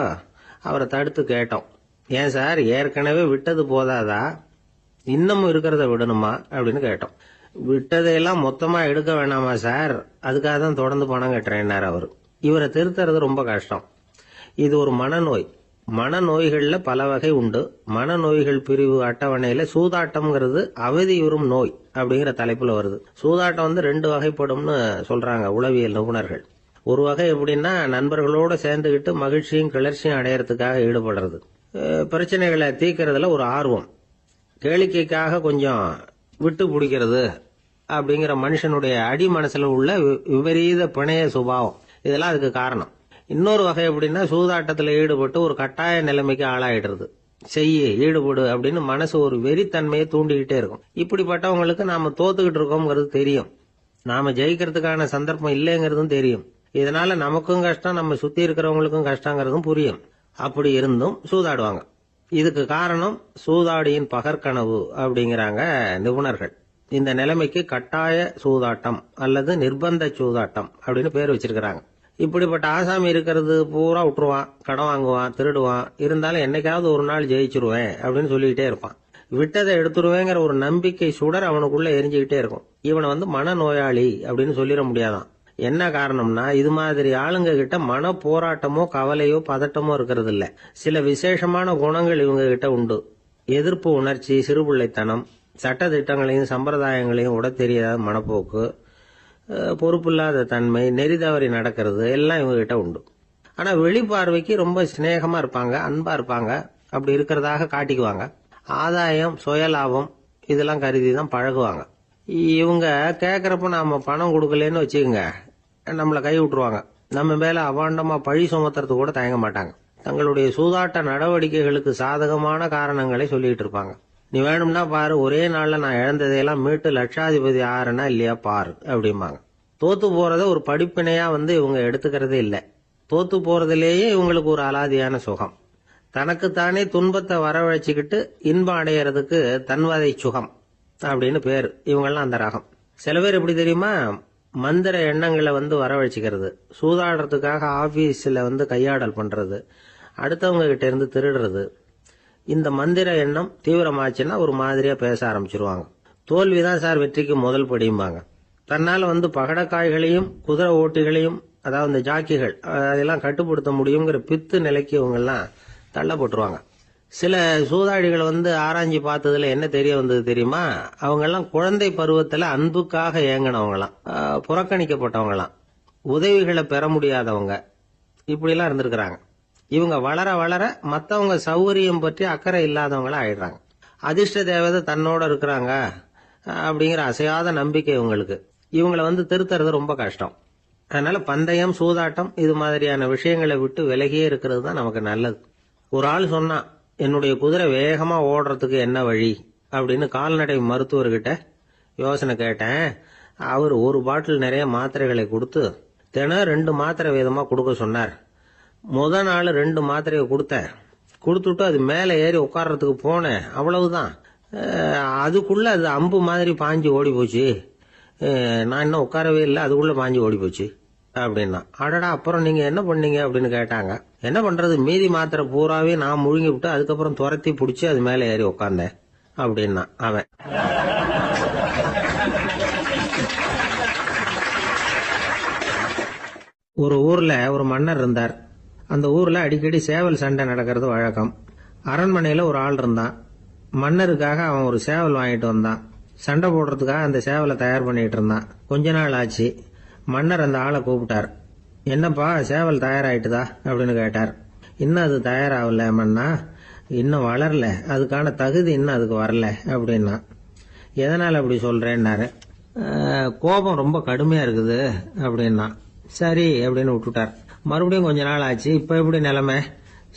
அவரை தடுத்து கேட்டோம், ஏன் சார், ஏற்கனவே விட்டது போதாதா, இன்னமும் இருக்கிறத விடணுமா அப்படின்னு கேட்டோம். விட்டதையெல்லாம் மொத்தமா எடுக்க வேணாமா சார், அதுக்காக தான் தொடர்ந்து பணம் கட்டுறேன்னார் அவர். இவரை திருத்துறது ரொம்ப கஷ்டம். இது ஒரு மனநோய். மனநோய்கள்ல பல வகை உண்டு. மனநோய்கள் பிரிவு அட்டவணையில சூதாட்டம்ங்கிறது அவதியுறும் நோய் அப்படிங்கிற தலைப்புல வருது. சூதாட்டம் 2 வகைப்படும்னு சொல்றாங்க உளவியல் நிபுணர்கள். ஒரு வகை எப்படின்னா, நண்பர்களோட சேர்ந்துகிட்டு மகிழ்ச்சியும் கிளர்ச்சியும் அடையறதுக்காக ஈடுபடுறது. பிரச்சனைகளை தீர்க்கறதுல ஒரு ஆர்வம், கேளிக்கைக்காக கொஞ்சம் விட்டு பிடிக்கிறது அப்படிங்கிற மனுஷனுடைய அடி மனசுல உள்ள விபரீத பிணைய சுபாவம், இதெல்லாம் அதுக்கு காரணம். இன்னொரு வகை எப்படின்னா, சூதாட்டத்தில் ஈடுபட்டு ஒரு கட்டாய நிலைமைக்கு ஆளாயிடுறது. ஈடுபடு அப்படின்னு மனசு ஒரு வெறித்தன்மையை தூண்டிக்கிட்டே இருக்கும். இப்படிப்பட்டவங்களுக்கு நாம தோத்துக்கிட்டு இருக்கோம்ங்கிறது தெரியும், நாம ஜெயிக்கிறதுக்கான சந்தர்ப்பம் இல்லைங்கிறதும் தெரியும். இதனால நமக்கும் கஷ்டம், நம்ம சுத்தி இருக்கிறவங்களுக்கும் கஷ்டங்கிறதும் புரியும். அப்படி இருந்தும் சூதாடுவாங்க. இதுக்கு காரணம் சூதாடியின் பகற்கனவு அப்படிங்கிறாங்க நிபுணர்கள். இந்த நிலைமைக்கு கட்டாய சூதாட்டம் அல்லது நிர்பந்த சூதாட்டம் அப்படின்னு பேர் வச்சிருக்கிறாங்க. இப்படிப்பட்ட ஆசாமி இருக்கிறது பூரா விட்டுருவான், கடன் வாங்குவான், திருடுவான். இருந்தாலும் என்னைக்காவது ஒரு நாள் ஜெயிச்சிருவேன் அப்படின்னு சொல்லிக்கிட்டே இருப்பான். விட்டதை எடுத்துருவேங்கிற ஒரு நம்பிக்கை சுடர் அவனுக்குள்ள எரிஞ்சுக்கிட்டே இருக்கும். இவனை மனநோயாளி அப்படின்னு சொல்லிட முடியாதான். என்ன காரணம்னா, இது மாதிரி ஆளுங்க கிட்ட மன போராட்டமோ கவலையோ பதட்டமோ இருக்கிறது இல்ல. சில விசேஷமான குணங்கள் இவங்க கிட்ட உண்டு. எதிர்ப்பு உணர்ச்சி, சிறுபிள்ளைத்தனம், சட்ட திட்டங்களையும் சம்பிரதாயங்களையும் உட தெரியாத மனப்போக்கு, பொறுப்பில்லாத தன்மை, நெறி தவறி நடக்கிறது எல்லாம் இவங்க கிட்ட உண்டு. ஆனா வெளிப்பார்வைக்கு ரொம்ப சிநேகமா இருப்பாங்க, அன்பா இருப்பாங்க. அப்படி இருக்கிறதாக காட்டிக்குவாங்க. ஆதாயம், சுயலாபம் இதெல்லாம் கருதி தான் பழகுவாங்க. இவங்க கேட்கறப்ப நாம பணம் கொடுக்கலன்னு வச்சுக்கோங்க, நம்மளை கை விட்டுருவாங்க. நம்ம மேல அபாண்டமா பழி சுமத்துறது கூட தயங்க மாட்டாங்க. தங்களுடைய சூதாட்ட நடவடிக்கைகளுக்கு சாதகமான காரணங்களை சொல்லிட்டு இருப்பாங்க. நீ வேணும்னா பாரு, ஒரே நாள்ல நான் இழந்ததையெல்லாம் மீட்டு லட்சாதிபதி ஆறனா இல்லையா பாரு அப்படிம்பாங்க. தோத்து போறத ஒரு படிப்பினையா இவங்க எடுத்துக்கிறதே இல்லை. தோத்து போறதுலேயே இவங்களுக்கு ஒரு அலாதியான சுகம். தனக்குத்தானே துன்பத்தை வரவழைச்சுக்கிட்டு இன்பம் அடையறதுக்கு தன்வதை சுகம் அப்படின்னு பேர். இவங்கெல்லாம் அந்த ரகம். சில பேர் எப்படி தெரியுமா, மந்திர எண்ணங்களை வரவழைச்சிக்கிறது, சூதாடுறதுக்காக ஆபீஸ்ல கையாடல் பண்றது, அடுத்தவங்க கிட்ட இருந்து திருடுறது. இந்த மந்திர எண்ணம் தீவிரமாச்சுன்னா ஒரு மாதிரியா பேச ஆரம்பிச்சிருவாங்க. தோல்விதான் சார் வெற்றிக்கு முதல் படியும்பாங்க. தன்னால பகடக்காய்களையும் குதிரை ஓட்டிகளையும், அதாவது இந்த ஜாக்கிகள், அதெல்லாம் கட்டுப்படுத்த முடியுங்கிற பித்து நிலைக்கு இவங்க எல்லாம் தள்ளப்பட்டுருவாங்க. சில சூதாடிகள் ஆராய்ச்சி பார்த்ததுல என்ன தெரிய வந்தது தெரியுமா, அவங்க எல்லாம் குழந்தை பருவத்துல அன்புக்காக ஏங்கினவங்களாம், புறக்கணிக்கப்பட்டவங்களாம், உதவிகளை பெற முடியாதவங்க, இப்படி எல்லாம் இருந்திருக்கிறாங்க. இவங்க வளர வளர மத்தவங்க சௌகரியம் பற்றி அக்கறை இல்லாதவங்களா ஆயிடுறாங்க. அதிர்ஷ்ட தேவதை தன்னோட இருக்கிறாங்க அப்படிங்கிற அசையாத நம்பிக்கை இவங்களுக்கு. இவங்களை திருத்துறது ரொம்ப கஷ்டம். அதனால பந்தயம், சூதாட்டம் இது மாதிரியான விஷயங்களை விட்டு விலகியே இருக்கிறது தான் நமக்கு நல்லது. ஒரு ஆள் சொன்னான், என்னுடைய குதிரை வேகமா ஓடுறதுக்கு என்ன வழி அப்படின்னு கால்நடை மருத்துவர்கிட்ட யோசனை கேட்டேன். அவர் ஒரு பாட்டில் நிறைய மாத்திரைகளை கொடுத்து தினம் 2 மாத்திரை வீதமா கொடுக்க சொன்னார். முத நாள் 2 மாத்திரையை கொடுத்துட்டு அது மேலே ஏறி உட்கார்றதுக்கு போனேன். அவ்வளவுதான். அதுக்குள்ள அது அம்பு மாதிரி பாஞ்சு ஓடி போச்சு. நான் இன்னும் உட்காரவே இல்லை, அதுக்குள்ள பாஞ்சு ஓடி போச்சு அப்படின்னா. அடடா, அப்புறம் நீங்க என்ன பண்ணீங்க அப்படின்னு கேட்டாங்க. என்ன பண்றது, மீதி மாத்திரை பூராவே நான் முழுங்கி விட்டு அதுக்கப்புறம் துரத்தி பிடிச்சி அது மேலே ஏறி உட்கார்ந்தேன் அப்படின்னா அவன். ஒரு ஊர்ல ஒரு மன்னர் இருந்தார். அந்த ஊர்ல அடிக்கடி சேவல் சண்டை நடக்கிறது வழக்கம். அரண்மனையில ஒரு ஆள் இருந்தான். மன்னருக்காக அவன் ஒரு சேவல் வாங்கிட்டு வந்தான். சண்டை போடுறதுக்காக அந்த சேவலை தயார் பண்ணிட்டு இருந்தான். கொஞ்ச நாள் ஆச்சு. மன்னர் அந்த ஆளை கூப்பிட்டார். என்னப்பா, சேவல் தயாராயிட்டுதா அப்படின்னு கேட்டார். இன்னும் அது தயாராகல மன்னா, இன்னும் வளரல, அதுக்கான தகுதி இன்னும் அதுக்கு வரல அப்படின்னா. எதனால அப்படி சொல்றேன்னாரு. கோபம் ரொம்ப கடுமையா இருக்குது அப்படின்னா. சரி அப்படின்னு விட்டுட்டார். மறுபடியும் கொஞ்ச நாள் ஆச்சு. இப்ப எப்படி நிலைமை,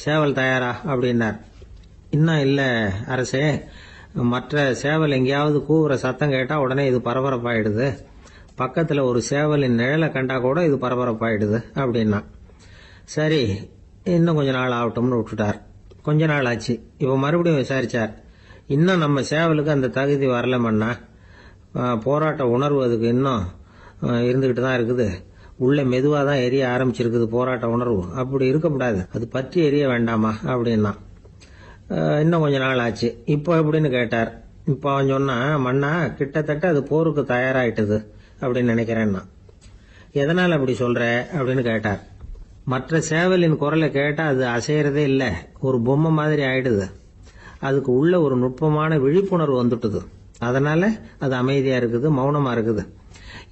சேவல் தயாரா அப்படின்னார். இன்னும் இல்ல அரசே, மற்ற சேவல் எங்கேயாவது கூவுற சத்தம் கேட்டா உடனே இது பரபரப்பாயிடுது, பக்கத்துல ஒரு சேவலின் நிழலை கண்டா கூட இது பரபரப்பாயிடுது அப்படின்னா. சரி, இன்னும் கொஞ்ச நாள் ஆகட்டும்னு விட்டுட்டார். கொஞ்ச நாள் ஆச்சு. இப்ப மறுபடியும் விசாரிச்சார். இன்னும் நம்ம சேவலுக்கு அந்த தகுதி வரலமன்னா, போராட்ட உணர்வு அதுக்கு இன்னும் இருந்துகிட்டு தான் இருக்குது, உள்ள மெதுவா தான் எரிய ஆரம்பிச்சிருக்குது போராட்ட உணர்வு, அப்படி இருக்கக்கூடாது, அது பற்றி எரிய வேண்டாமா அப்படின்னா. இன்னும் கொஞ்ச நாள் ஆச்சு. இப்போ எப்படின்னு கேட்டார். இப்போ அவன் சொன்னா, மன்னா கிட்டத்தட்ட அது போருக்கு தயாராயிட்டது அப்படின்னு நினைக்கிறேன்னா. எதனால அப்படி சொல்ற அப்படின்னு கேட்டார். மற்ற சேவலின் குரலை கேட்டால் அது அசையறதே இல்லை, ஒரு பொம்மை மாதிரி ஆயிடுது. அதுக்கு உள்ள ஒரு நுட்பமான விழிப்புணர்வு வந்துட்டுது. அதனால அது அமைதியா இருக்குது, மௌனமா இருக்குது.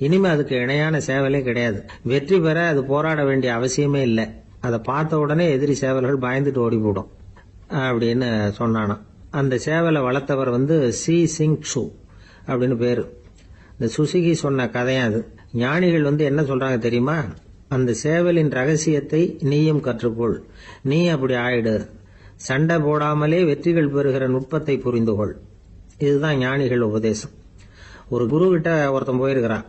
இனிமே அதுக்கு இணையான சேவலே கிடையாது. வெற்றி பெற அது போராட வேண்டிய அவசியமே இல்லை. அதை பார்த்த உடனே எதிரி சேவல்கள் பயந்துட்டு ஓடி போடும் அப்படின்னு சொன்னானா. அந்த சேவலை வளர்த்தவர் சி சிங் சு அப்படின்னு பேரு. இந்த சுசுகி சொன்ன கதையா அது. ஞானிகள் என்ன சொல்றாங்க தெரியுமா? அந்த சேவலின் ரகசியத்தை நீயும் கற்றுக்கொள், நீ அப்படி ஆயிடு, சண்டை போடாமலே வெற்றிகள் பெறுகிற நுட்பத்தை புரிந்து கொள். இதுதான் ஞானிகள் உபதேசம். ஒரு குரு கிட்ட ஒருத்தன் போயிருக்கிறான்.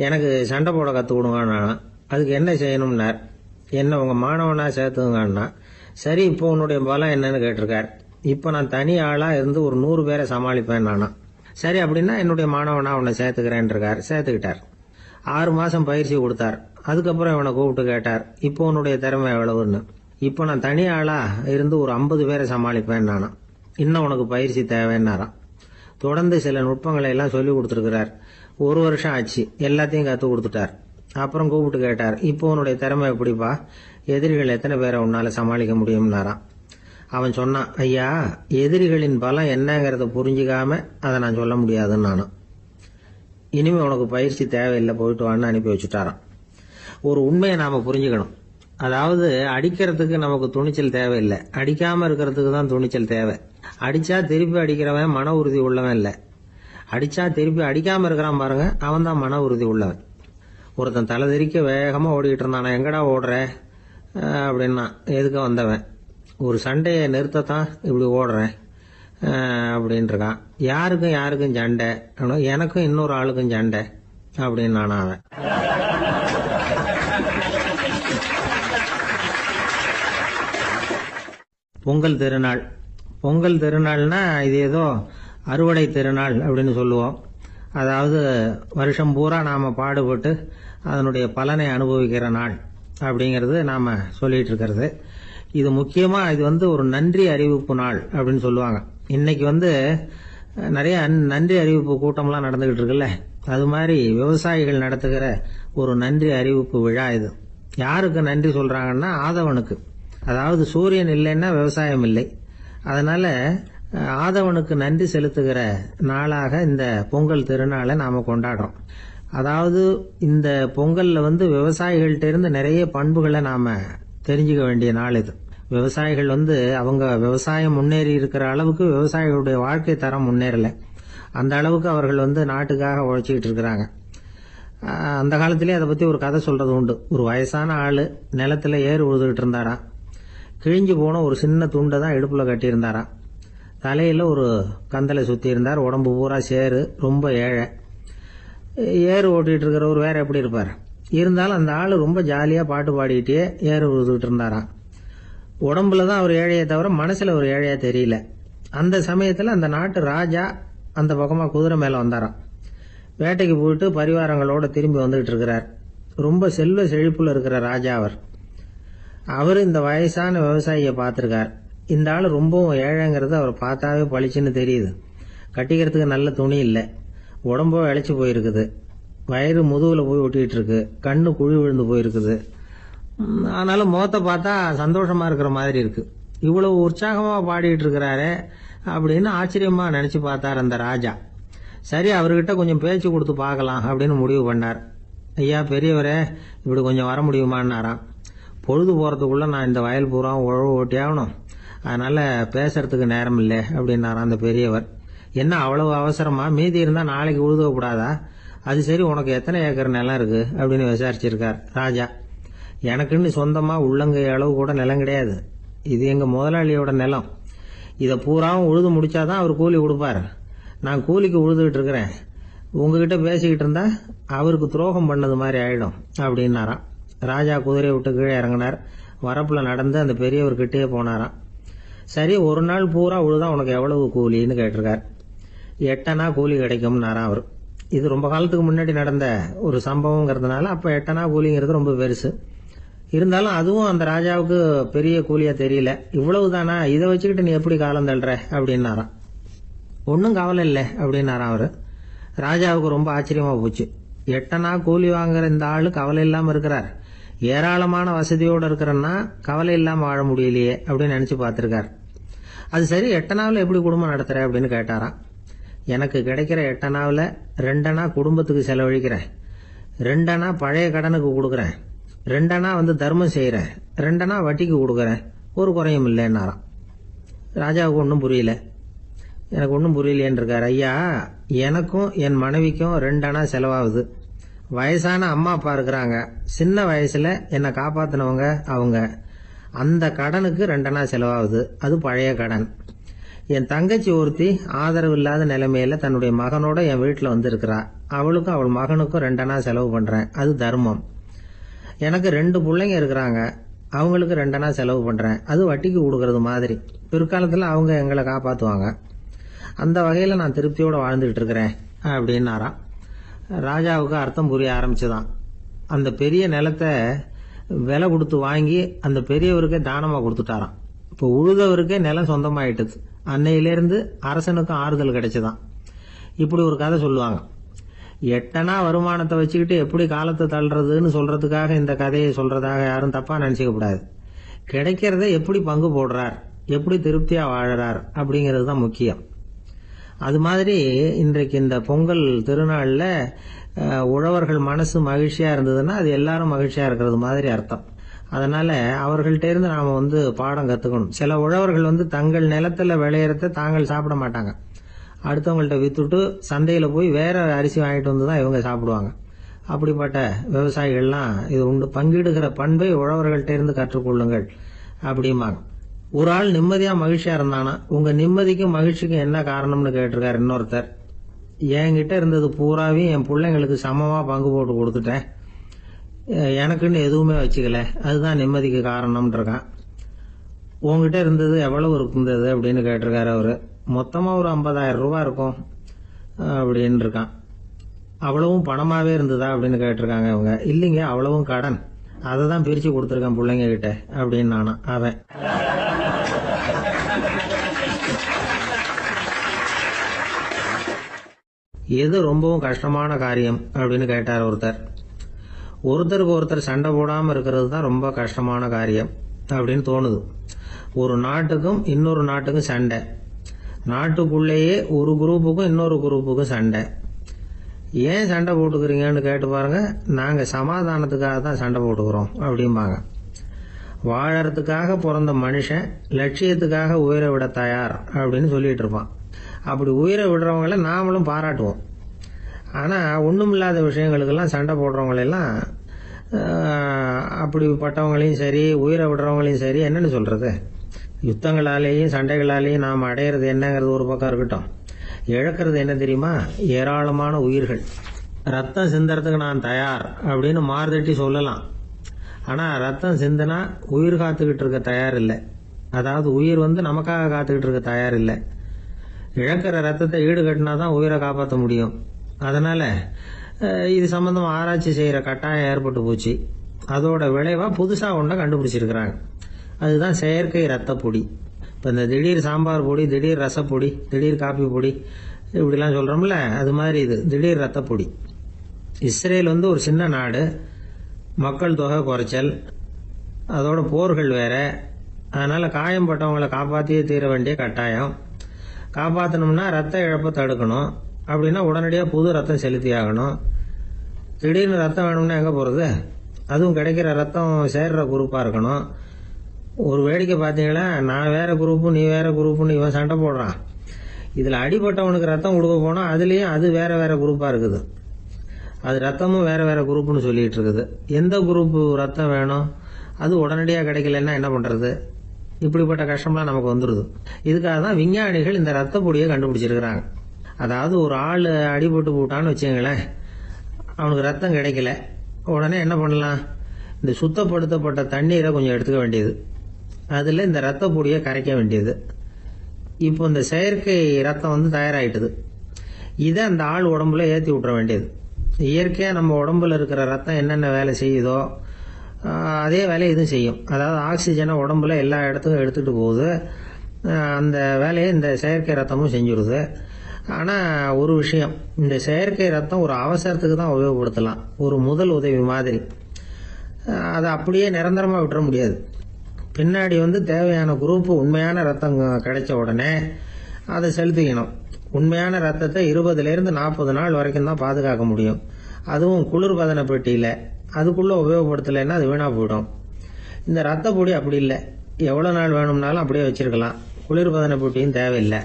எனக்கு சண்டை போட கற்றுக் கொடுங்கன்னா. அதுக்கு என்ன செய்யணும்னார். என்ன உங்க மாணவனா சேர்த்துங்கன்னா. சரி, இப்போ உன்னுடைய பலம் என்னன்னு கேட்டிருக்கார். இப்போ நான் தனி ஆளா இருந்து ஒரு 100 பேரை சமாளிப்பேன் நானா. சரி, அப்படின்னா என்னுடைய மாணவனா உன்னை சேர்த்துக்கிறேன் இருக்கார். சேர்த்துக்கிட்டார். 6 மாசம் பயிற்சி கொடுத்தார். அதுக்கப்புறம் இவனை கூப்பிட்டு கேட்டார், இப்போ உன்னுடைய திறமை எவ்வளவுன்னு. இப்போ நான் தனி ஆளா இருந்து ஒரு 50 பேரை சமாளிப்பேன் நானா. இன்னும் உனக்கு பயிற்சி தேவைன்னாராம். தொடர்ந்து சில நுட்பங்களை எல்லாம் சொல்லி கொடுத்துருக்கிறார். 1 வருஷம் ஆச்சு, எல்லாத்தையும் கற்றுக் கொடுத்துட்டார். அப்புறம் கூப்பிட்டு கேட்டார், இப்போ உன்னுடைய திறமை எப்படிப்பா, எதிரிகள் எத்தனை பேரை உன்னால சமாளிக்க முடியும்னாராம். அவன் சொன்னான், ஐயா, எதிரிகளின் பலம் என்னங்கிறத புரிஞ்சுக்காம அதை நான் சொல்ல முடியாதுன்னு நானும். இனிமே உனக்கு பயிற்சி தேவையில்லை, போயிட்டு வான்னு அனுப்பி வச்சுட்டாராம். ஒரு உண்மையை நாம புரிஞ்சுக்கணும். அதாவது அடிக்கிறதுக்கு நமக்கு துணிச்சல் தேவையில்லை, அடிக்காம இருக்கிறதுக்கு தான் துணிச்சல் தேவை. அடிச்சா திருப்பி அடிக்கிறவன் மன உறுதி உள்ளவன் இல்லை, அடிச்சா திருப்பி அடிக்காம இருக்கிறான் பாருங்க, அவன் தான் மன உறுதி உள்ளவன். ஒருத்தன் தலை தெறிக்க வேகமா ஓடிக்கிட்டு இருந்தானா. எங்கடா ஓடுற அப்படின்னா. எதுக்க வந்தவன். ஒரு சண்டையை நிறுத்தத்தான் இப்படி ஓடுறேன் அப்படின்னு இருக்கான். யாருக்கும் சண்டை, எனக்கும் இன்னொரு ஆளுக்கும் சண்டை அப்படின்னு நானா அவன். பொங்கல் திருநாள். பொங்கல் திருநாள்னா இது ஏதோ அறுவடை திருநாள் அப்படின்னு சொல்லுவோம். அதாவது வருஷம் பூரா நாம பாடுபட்டு அதனுடைய பலனை அனுபவிக்கிற நாள் அப்படிங்கிறது நாம சொல்லிட்டு இருக்கிறது. இது முக்கியமா இது ஒரு நன்றி அறிவிப்பு நாள் அப்படின்னு சொல்லுவாங்க. இன்னைக்கு நிறைய நன்றி அறிவிப்பு கூட்டம்லாம் நடந்துகிட்டு இருக்குல்ல, அது மாதிரி விவசாயிகள் நடத்துகிற ஒரு நன்றி அறிவிப்பு விழா இது. யாருக்கு நன்றி சொல்றாங்கன்னா ஆதவனுக்கு. அதாவது சூரியன் இல்லைன்னா விவசாயம் இல்லை. அதனால ஆதவனுக்கு நன்றி செலுத்துகிற நாளாக இந்த பொங்கல் திருநாளை நாம கொண்டாடுறோம். அதாவது இந்த பொங்கல்ல விவசாயிகள்ட்ட இருந்து நிறைய பண்புகளை நாம தெரிஞ்சுக்க வேண்டிய நாள் இது. விவசாயிகள் அவங்க விவசாயம் முன்னேறி இருக்கிற அளவுக்கு விவசாயிகளுடைய வாழ்க்கை தரம் முன்னேறல. அந்த அளவுக்கு அவர்கள் நாட்டுக்காக உழைச்சிக்கிட்டு இருக்கிறாங்க. அந்த காலத்திலேயே அதை பத்தி ஒரு கதை சொல்றது உண்டு. ஒரு வயசான ஆளு நிலத்துல ஏறு உழுதுகிட்டு இருந்தாராம். கிழிஞ்சு போன ஒரு சின்ன துண்டை தான் இடுப்புல கட்டியிருந்தாராம். தலையில ஒரு கந்தலை சுத்தி இருந்தார். உடம்பு பூரா சேரு, ரொம்ப ஏழை. ஏறு ஓட்டிட்டு இருக்கிறவர் வேற எப்படி இருப்பார்? இருந்தாலும் அந்த ஆளு ரொம்ப ஜாலியா பாட்டு பாடிக்கிட்டே ஏறு உழுதுகிட்டு இருந்தாராம். உடம்புல தான் அவர் ஏழையை தவிர மனசுல ஒரு ஏழையா தெரியல. அந்த சமயத்துல அந்த நாட்டு ராஜா அந்த பக்கமா குதிரை மேல வந்தாராம். வேட்டைக்கு போயிட்டு பரிவாரங்களோட திரும்பி வந்துகிட்டு இருக்கிறார். ரொம்ப செல்வ செழிப்புல இருக்கிற ராஜா அவர் இந்த வயசான விவசாயிய பார்த்திருக்கார். இந்த ஆளு ரொம்பவும் ஏழைங்கிறது அவர் பார்த்தாவே பளிச்சுன்னு தெரியுது. கட்டிக்கிறதுக்கு நல்ல துணி இல்லை, உடம்போ இழைச்சி போயிருக்குது, வயிறு முதுகுல போய் ஒட்டிட்டு இருக்கு, கண்ணு குழி விழுந்து போயிருக்குது. ஆனாலும் முகத்தை பார்த்தா சந்தோஷமா இருக்கிற மாதிரி இருக்கு. இவ்வளவு உற்சாகமா பாடிட்டு இருக்கிறாரே அப்படின்னு ஆச்சரியமா நினைச்சு பார்த்தார் அந்த ராஜா. சரி, அவர்கிட்ட கொஞ்சம் பேச்சு கொடுத்து பார்க்கலாம் அப்படின்னு முடிவு பண்ணார். ஐயா பெரியவரே, இப்படி கொஞ்சம் வர முடியுமான்னாராம். பொழுது போறதுக்குள்ள நான் இந்த வயல் பூரா உழவு ஓட்டி ஆகணும், அதனால பேசுறதுக்கு நேரம் இல்லை அப்படின்னாராம் அந்த பெரியவர். என்ன அவ்வளவு அவசரமா? மீதி இருந்தா நாளைக்கு உழுத கூடாதா? அது சரி, உனக்கு எத்தனை ஏக்கர் நிலம் இருக்கு அப்படின்னு விசாரிச்சிருக்கார் ராஜா. எனக்குன்னு சொந்தமா உள்ளங்கை அளவு கூட நிலம் கிடையாது. இது எங்க முதலாளியோட நிலம். இதை பூராவும் உழுது முடிச்சாதான் அவர் கூலி கொடுப்பார். நான் கூலிக்கு உழுதுகிட்டு இருக்கிறேன். உங்ககிட்ட பேசிக்கிட்டு இருந்தா அவருக்கு துரோகம் பண்ணது மாதிரி ஆயிடும் அப்படின்னாராம். ராஜா குதிரையை விட்டு கீழே இறங்கினார். வரப்புல நடந்து அந்த பெரியவர்கிட்டயே போனாராம். சரி, ஒரு நாள் பூரா உழுதா உனக்கு எவ்வளவு கூலின்னு கேட்டிருக்கார். 8 அணா கூலி கிடைக்கும்னாராம் அவர். இது ரொம்ப காலத்துக்கு முன்னாடி நடந்த ஒரு சம்பவங்கிறதுனால அப்ப 8 அணா கூலிங்கிறது ரொம்ப பெருசு. இருந்தாலும் அதுவும் அந்த ராஜாவுக்கு பெரிய கூலியா தெரியல. இவ்வளவுதானா, இதை வச்சுக்கிட்டு நீ எப்படி காலம் தள்ளுற அப்படின்னாராம். ஒன்னும் கவலை இல்லை அப்படின்னாராம் அவரு. ராஜாவுக்கு ரொம்ப ஆச்சரியமா போச்சு. 8 அணா கூலி வாங்குற இந்த ஆளு கவலை இல்லாம இருக்கிறார், ஏராளமான வசதியோடு இருக்கிறன்னா கவலை இல்லாமல் வாழ முடியலையே அப்படின்னு நினச்சி பார்த்துருக்கார். அது சரி, 8 அணாவில் எப்படி குடும்பம் நடத்துகிற அப்படின்னு கேட்டாராம். எனக்கு கிடைக்கிற 8 அணாவில் 2 அணா குடும்பத்துக்கு செலவழிக்கிறேன், 2 அணா பழைய கடனுக்கு கொடுக்குறேன், 2 அணா தர்மம் செய்கிறேன், 2 அணா வட்டிக்கு கொடுக்குறேன், ஒரு குறையும் இல்லைன்னாராம். ராஜாவுக்கு ஒன்றும் புரியல. எனக்கு ஒன்றும் புரியலேன்னு இருக்கார். ஐயா, எனக்கும் என் மனைவிக்கும் 2 அணா செலவாகுது. வயசான அம்மா அப்பா இருக்கிறாங்க, சின்ன வயசுல என்னை காப்பாத்தினவங்க அவங்க. அந்த கடனுக்கு 2 அணா செலவாகுது, அது பழைய கடன். என் தங்கச்சி ஒருத்தி ஆதரவு இல்லாத நிலைமையில தன்னுடைய மகனோட என் வீட்டில் இருக்கிறா. அவளுக்கும் அவள் மகனுக்கும் 2 அணா செலவு பண்றேன், அது தர்மம். எனக்கு 2 பிள்ளைங்க இருக்கிறாங்க, அவங்களுக்கு 2 அணா செலவு பண்றேன், அது வட்டிக்கு கொடுக்கறது மாதிரி. பிற்காலத்தில் அவங்க எங்களை காப்பாற்றுவாங்க. அந்த வகையில் நான் திருப்தியோட வாழ்ந்துகிட்டு இருக்கிறேன் அப்படின்னாராம். ராஜாவுக்கு அர்த்தம் புரிய ஆரம்பிச்சுதான். அந்த பெரிய நிலத்தை விலை கொடுத்து வாங்கி அந்த பெரியவருக்கே தானமாக கொடுத்துட்டாராம். இப்போ உழுதவருக்கே நிலம் சொந்தமாயிட்டுது. அன்னையிலேருந்து அரசனுக்கும் ஆறுதல் கிடைச்சுதான். இப்படி ஒரு கதை சொல்லுவாங்க. 8 அணா வருமானத்தை வச்சுக்கிட்டு எப்படி காலத்தை தள்ளுறதுன்னு சொல்றதுக்காக இந்த கதையை சொல்றதாக யாரும் தப்பா நினைச்சுக்க கூடாது. கிடைக்கிறத எப்படி பங்கு போடுறார், எப்படி திருப்தியா வாழறார் அப்படிங்கிறது தான் முக்கியம். அது மாதிரி இன்றைக்கு இந்த பொங்கல் திருநாளில் உழவர்கள் மனசு மகிழ்ச்சியா இருந்ததுன்னா அது எல்லாரும் மகிழ்ச்சியா இருக்கிறது மாதிரி அர்த்தம். அதனால அவர்கள்ட்ட இருந்து நாம பாடம் கத்துக்கணும். சில உழவர்கள் தங்கள் நிலத்துல விளையறத தாங்கள் சாப்பிட மாட்டாங்க, அடுத்தவங்கள்ட்ட வித்துட்டு சந்தையில போய் வேற அரிசி வாங்கிட்டு தான் இவங்க சாப்பிடுவாங்க. அப்படிப்பட்ட விவசாயிகள்லாம் இது உண்டு. பங்கிடுகிற பண்பை உழவர்கள்ட்ட இருந்து கற்றுக்கொள்ளுங்கள் அப்படிம்பாங்க. ஒரு ஆள் நிம்மதியா மகிழ்ச்சியா இருந்தானா, உங்க நிம்மதிக்கும் மகிழ்ச்சிக்கும் என்ன காரணம்னு கேட்டிருக்காரு இன்னொருத்தர். என்கிட்ட இருந்தது பூராவையும் என் பிள்ளைங்களுக்கு சமமா பங்கு போட்டு கொடுத்துட்டேன், எனக்குன்னு எதுவுமே வச்சுக்கல, அதுதான் நிம்மதிக்கு காரணம்னு இருக்கான். உங்ககிட்ட இருந்தது எவ்வளவு இருந்தது அப்படின்னு கேட்டிருக்காரு அவரு. மொத்தமா ஒரு 50,000 ரூபாய் இருக்கும் அப்படின்னு இருக்கான். அவ்வளவும் பணமாவே இருந்ததா அப்படின்னு கேட்டிருக்காங்க இவங்க. இல்லைங்க, அவ்வளவும் கடன், அதை தான் பிரிச்சு கொடுத்துருக்கேன் பிள்ளைங்க கிட்ட அப்படின்னு நானா அவன். எது ரொம்பவும் கஷ்டமான காரியம் அப்படின்னு கேட்டார் ஒருத்தர். ஒருத்தருக்கு ஒருத்தர் சண்டை போடாம இருக்கிறது தான் ரொம்ப கஷ்டமான காரியம் அப்படின்னு தோணுது. ஒரு நாட்டுக்கும் இன்னொரு நாட்டுக்கும் சண்டை, நாட்டுக்குள்ளேயே ஒரு குரூப்புக்கும் இன்னொரு குரூப்புக்கும் சண்டை. ஏன் சண்டை போட்டுக்கிறீங்கன்னு கேட்டு பாருங்க. நாங்க சமாதானத்துக்காக தான் சண்டை போட்டுக்கிறோம் அப்படிம்பாங்க. வாழறதுக்காக பிறந்த மனுஷன் லட்சியத்துக்காக உயிரை விட தயார் அப்படின்னு சொல்லிட்டு இருப்பான். அப்படி உயிரை விடுறவங்கள நாமளும் பாராட்டுவோம். ஆனா ஒண்ணுமில்லாத விஷயங்களுக்கெல்லாம் சண்டை போடுறவங்களெல்லாம், அப்படிப்பட்டவங்களையும் சரி உயிரை விடுறவங்களையும் சரி என்னன்னு சொல்றது. யுத்தங்களாலேயும் சண்டைகளாலேயும் நாம் அடையிறது என்னங்கிறது ஒரு பக்கம் இருக்கட்டும், இழக்கிறது என்ன தெரியுமா? ஏராளமான உயிர்கள். ரத்தம் சிந்தறதுக்கு நான் தயார் அப்படின்னு மார்தட்டி சொல்லலாம். ஆனா ரத்தம் சிந்தினா உயிர் காத்துக்கிட்டு இருக்க தயார் இல்லை. அதாவது உயிர் நமக்காக காத்துக்கிட்டு இருக்க தயார் இல்லை. இழக்கிற ரத்தத்தை ஈடுகட்டினா தான் உயிரை காப்பாற்ற முடியும். அதனால இது சம்பந்தம் ஆராய்ச்சி செய்யற கட்டாயம் ஏற்பட்டு போச்சு. அதோட விளைவா புதுசா ஒன்றை கண்டுபிடிச்சிருக்கிறாங்க. அதுதான் செயற்கை ரத்த பொடி. இப்போ இந்த திடீர் சாம்பார் பொடி, திடீர் ரசப்பொடி, திடீர் காப்பி பொடி இப்படிலாம் சொல்றோம்ல, அது மாதிரி இது திடீர் ரத்த பொடி. இஸ்ரேல் ஒரு சின்ன நாடு, மக்கள் தொகை குறைச்சல், அதோட போர்கள் வேற. அதனால காயம்பட்டவங்களை காப்பாற்றியே தீர வேண்டிய கட்டாயம். காப்பாற்றணும்னா ரத்த இழப்பை தடுக்கணும். அப்படின்னா உடனடியாக புது ரத்தம் செலுத்தி ஆகணும். திடீர்னு ரத்தம் வேணும்னா எங்கே போகிறது? அதுவும் கிடைக்கிற ரத்தம் சேர்ற குரூப்பாக இருக்கணும். ஒரு வேடிக்கை பார்த்தீங்களா, நான் வேற குரூப்பு நீ வேற குரூப்புன்னு இவன் சண்டை போடுறான். இதில் அடிபட்டவனுக்கு ரத்தம் கொடுக்க போனால் அதுலேயும் அது வேற வேற குரூப்பாக இருக்குது. அது ரத்தமும் வேற வேற குரூப்புன்னு சொல்லிட்டு இருக்குது. எந்த குரூப்பு ரத்தம் வேணும், அது உடனடியாக கிடைக்கலன்னா என்ன பண்ணுறது? இப்படிப்பட்ட கஷ்டம்லாம் நமக்கு வந்துடுது. இதுக்காக தான் விஞ்ஞானிகள் இந்த ரத்த பொடியை கண்டுபிடிச்சிருக்கிறாங்க. அதாவது ஒரு ஆள் அடிபட்டு போட்டான்னு வச்சுங்களேன், அவனுக்கு ரத்தம் கிடைக்கல, உடனே என்ன பண்ணலாம்? இந்த சுத்தப்படுத்தப்பட்ட தண்ணீரை கொஞ்சம் எடுத்துக்க வேண்டியது, அதில் இந்த ரத்த பொடியை கரைக்க வேண்டியது. இப்போ இந்த செயற்கை ரத்தம் தயாராகிட்டுது. இதை அந்த ஆள் உடம்புல ஏற்றி விட்டுற வேண்டியது. இயற்கையாக நம்ம உடம்புல இருக்கிற ரத்தம் என்னென்ன வேலை செய்யுதோ அதே வேலையை இதுவும் செய்யும். அதாவது ஆக்சிஜனை உடம்புல எல்லா இடத்துக்கும் எடுத்துகிட்டு போகுது. அந்த வேலையை இந்த செயற்கை ரத்தமும் செஞ்சுடுது. ஆனால் ஒரு விஷயம், இந்த செயற்கை ரத்தம் ஒரு அவசரத்துக்கு தான் உபயோகப்படுத்தலாம், ஒரு முதல் உதவி மாதிரி. அதை அப்படியே நிரந்தரமாக விட்டுற முடியாது. பின்னாடி தேவையான குரூப் உண்மையான ரத்தம் கிடைச்ச உடனே அதை செலுத்திக்கணும். உண்மையான ரத்தத்தை 20லேருந்து 40 நாள் வரைக்கும் தான் பாதுகாக்க முடியும். அதுவும் குளிர்பதன பெட்டியில். அதுக்குள்ளே உபயோகப்படுத்தலைன்னா அது வீணாக போயிடும். இந்த ரத்த பொடி அப்படி இல்லை, எவ்வளோ நாள் வேணும்னாலும் அப்படியே வச்சிருக்கலாம். குளிர்பதன பெட்டியும் தேவையில்லை.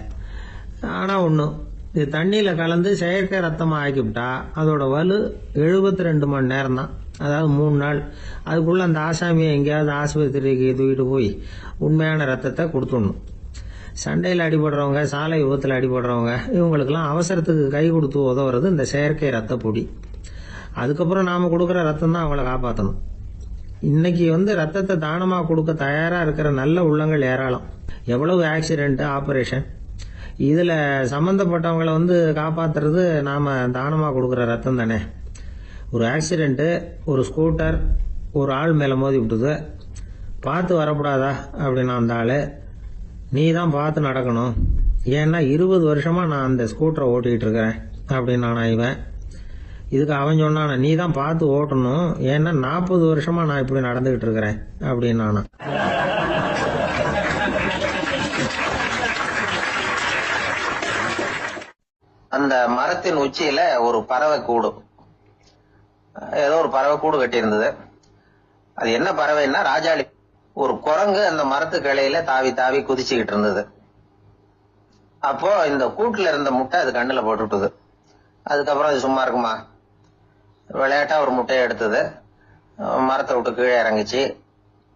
ஆனால் ஒன்று, இது தண்ணியில் கலந்து செயற்கை ரத்தமாக ஆக்கிவிட்டா அதோட வலு 72 மணி நேரம் தான், அதாவது 3 நாள். அதுக்குள்ளே அந்த ஆசாமியை எங்கேயாவது ஆஸ்பத்திரிக்கு தூக்கிட்டு போய் உண்மையான ரத்தத்தை கொடுத்துடணும். சண்டையில் அடிபடுறவங்க, சாலை விபத்தில் அடிபடுறவங்க, இவங்களுக்கெல்லாம் அவசரத்துக்கு கை கொடுத்து உதவுறது இந்த செயற்கை ரத்த பொடி. அதுக்கப்புறம் நாம் கொடுக்குற ரத்தம் தான் அவங்கள காப்பாற்றணும். இன்னைக்கு ரத்தத்தை தானமாக கொடுக்க தயாராக இருக்கிற நல்ல உள்ளங்கள் ஏராளம். எவ்வளவு ஆக்சிடென்ட், ஆப்ரேஷன், இதில் சம்மந்தப்பட்டவங்களை காப்பாற்றுறது நாம் தானமாக கொடுக்குற ரத்தம் தானே. ஒரு ஆக்சிடென்ட்டு, ஒரு ஸ்கூட்டர் ஒரு ஆள் மேலே மோதி விட்டுது, பார்த்து வரக்கூடாதா அப்படின்னா அந்த ஆள், நீ தான் பார்த்து நடக்கணும், ஏன்னா 20 வருஷமாக நான் அந்த ஸ்கூட்டரை ஓட்டிகிட்டு இருக்கிறேன் அப்படின்னு நான் இவன். இதுக்கு அவன் சொன்னான், நீ தான் பார்த்து ஓட்டணும், ஏன்னா 40 வருஷமாக நான் இப்படி நடந்துகிட்டு இருக்கிறேன் அப்படின்னு நானா. அந்த மரத்தின் உச்சியில ஒரு பறவை கூடு, ஏதோ ஒரு பறவை கூடு கட்டியிருந்தது. அது என்ன பறவைன்னா ராஜாளி. ஒரு குரங்கு அந்த மரத்து கிளையில தாவி தாவி குதிச்சுக்கிட்டு இருந்தது. அப்போ இந்த கூட்டுல இருந்த முட்டை அது கண்ணுல போட்டுவிட்டது. அதுக்கப்புறம் அது சும்மா இருக்குமா, விளையாட்டா ஒரு முட்டையை எடுத்தது, மரத்தை விட்டு கீழே இறங்கிச்சு.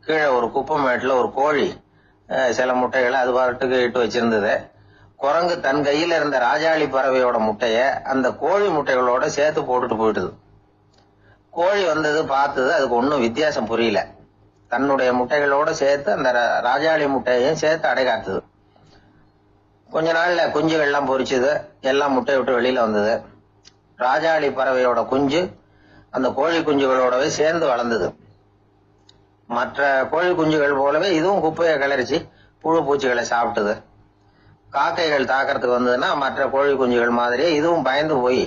கீழே ஒரு குப்பை மேட்டில் ஒரு கோழி சில முட்டைகளை அது பாட்டுக்கு இட்டு வச்சிருந்தது. குரங்கு தன் கையில இருந்த ராஜாளி பறவையோட முட்டைய அந்த கோழி முட்டைகளோட சேர்த்து போட்டுட்டு போயிட்டுது. கோழி பார்த்தது, அதுக்கு ஒன்றும் வித்தியாசம் புரியல. தன்னுடைய முட்டைகளோட சேர்த்து அந்த ராஜாளி முட்டையையும் சேர்த்து அடைகாத்துது. கொஞ்ச நாள்ல குஞ்சுகள்லாம் பொரிச்சுது, எல்லாம் முட்டை விட்டு வெளியில வந்தது. ராஜாளி பறவையோட குஞ்சு அந்த கோழி குஞ்சுகளோடவே சேர்ந்து வளர்ந்தது. மற்ற கோழி குஞ்சுகள் போலவே இதுவும் குப்பையை கிளறிச்சு புழு பூச்சிகளை சாப்பிட்டுது. காக்கைகள் தாக்கிறதுக்கு வந்ததுன்னா மற்ற கோழி குஞ்சுகள் மாதிரியே இதுவும் பயந்து போய்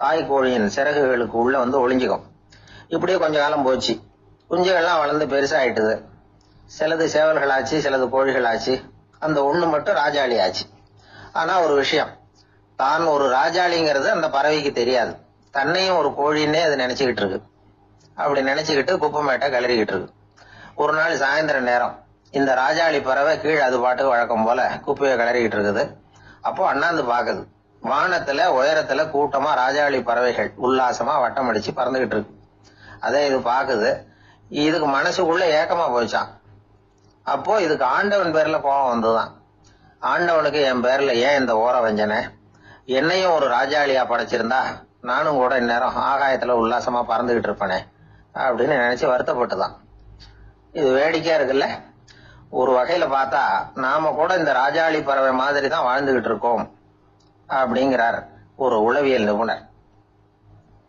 தாய் கோழியின் சிறகுகளுக்கு உள்ள ஒளிஞ்சுக்கும். இப்படியே கொஞ்ச காலம் போச்சு. குஞ்சுகள்லாம் வளர்ந்து பெருசாயிட்டுது. சிலது சேவல்கள் ஆச்சு, சிலது கோழிகள் ஆச்சு. அந்த ஒண்ணு மட்டும் ராஜாளி ஆச்சு. ஆனா ஒரு விஷயம், தான் ஒரு ராஜாளிங்கிறது அந்த பறவைக்கு தெரியாது. தன்னையும் ஒரு கோழின்னே அது நினைச்சுக்கிட்டு இருக்கு. அப்படி நினைச்சுக்கிட்டு குப்பை மேட்டை கிளறிக்கிட்டு இருக்கு. ஒரு நாள் சாயந்தர நேரம் இந்த ராஜாளி பறவை கீழே அது பாட்டுக்கு வழக்கம் போல குப்பையை கிளறிக்கிட்டு இருக்குது. அப்போ அண்ணாந்து பாக்குது, வானத்துல உயரத்துல கூட்டமா ராஜாளி பறவைகள் உல்லாசமா வட்டம் அடிச்சு பறந்துகிட்டு இருக்கு. அதே இது பாக்குது. இதுக்கு மனசுக்குள்ள ஏக்கமா போச்சான். அப்போ இதுக்கு ஆண்டவன் பேர்ல கோபம் வந்துதான். ஆண்டவனுக்கு என் பேர்ல ஏன் இந்த ஓர வஞ்சனை, என்னையும் ஒரு ராஜாளியா படைச்சிருந்தா நானும் கூட இந்நேரம் ஆகாயத்துல உல்லாசமா பறந்துகிட்டு இருப்பேனே அப்படின்னு நினைச்சு வருத்தப்பட்டுதான். இது வேடிக்கையா இருக்குல்ல. ஒரு வகையில பார்த்தா நாம கூட இந்த ராஜாளி பறவை மாதிரி தான் வாழ்ந்துகிட்டு இருக்கோம் அப்படிங்கிறார் ஒரு உளவியல் நிபுணர்.